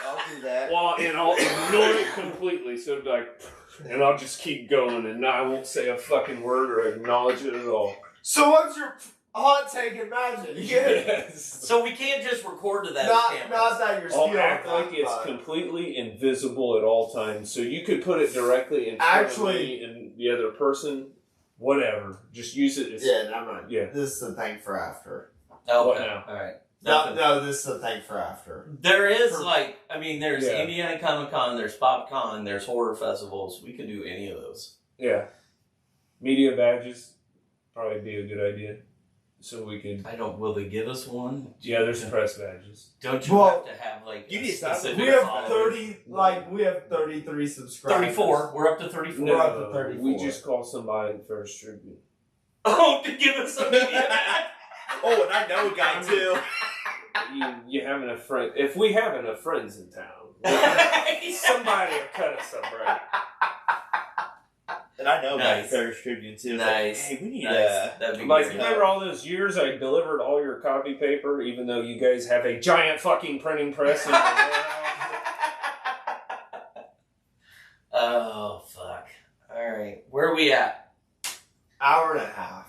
I'll do that. Well, and I'll ignore it completely. So like, and I'll just keep going, and I won't say a fucking word or acknowledge it at all. So what's your hot take and magic? Yes. So we can't just record to that. Not that you're stealing. I'll act like it's completely invisible at all times, so you could put it directly in front of me and the other person. Whatever, just use it. I'm not. Yeah, this is the thing for after. Oh, what now? All right. No, this is the thing for after. There is there's Indiana Comic Con, there's PopCon, there's horror festivals. We could do any of those. Yeah. Media badges probably be a good idea. So we could. Will they give us one? Yeah, there's press badges. Don't you have to have you need specific? We have 30. We have 33 subscribers. 34. We're up to 34. We're up to 34. We just call somebody the first tribute. Oh, to give us a media badge. Oh, and I know a guy too. You have enough friends. If we have enough friends in town, somebody will cut us a break. And I know about Ferris Tribune too. Nice. Like, hey, we need that'd be like, you remember all those years I delivered all your copy paper, even though you guys have a giant fucking printing press in your warehouse? Oh, fuck. Alright. Where are we at? Hour and a half.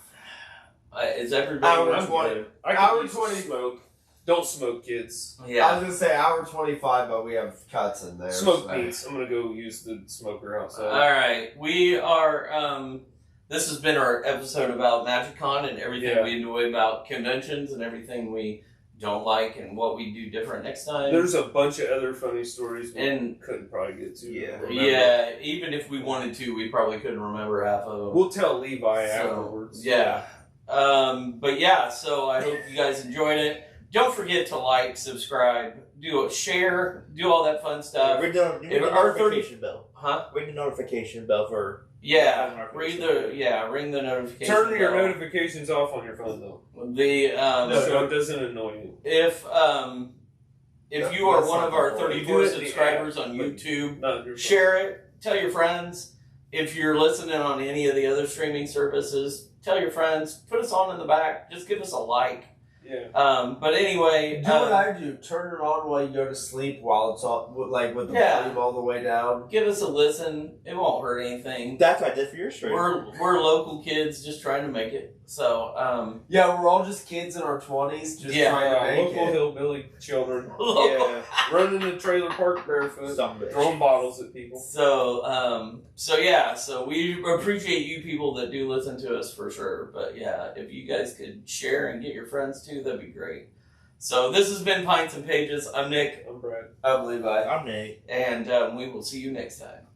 Is everybody... Hour 20. Hour 20. Smoke. Don't smoke, kids. Yeah. I was going to say hour 25, but we have cuts in there. Smoke beats. I'm going to go use the smoker outside. Alright. We are... this has been our episode about MagicCon and everything we enjoy about conventions and everything we don't like and what we do different next time. There's a bunch of other funny stories we couldn't probably get to. Yeah, even if we wanted to, we probably couldn't remember half of them. We'll tell Levi afterwards. Yeah. But yeah, so I hope you guys enjoyed it. Don't forget to like, subscribe, share, do all that fun stuff. Ring the notification bell. Huh? Ring the notification bell for... ring the notification bell. Turn your notifications off on your phone though. So it doesn't annoy you. If you are one of our 34 subscribers on YouTube, share it, tell your friends. If you're listening on any of the other streaming services, tell your friends, put us on in the back, just give us a like. Yeah. But anyway, do what I do. Turn it on while you go to sleep, while it's on, like with the volume all the way down. Give us a listen. It won't hurt anything. That's what I did for your stream. We're local kids just trying to make it. So, yeah, we're all just kids in our 20s, just trying to make local it. hillbilly children. Yeah. Running the trailer park barefoot, throwing bottles at people. So we appreciate you people that do listen to us for sure. But yeah, if you guys could share and get your friends too, that'd be great. So this has been Pints and Pages. I'm Nick. I'm Brad. I'm Levi. I'm Nate. And we will see you next time.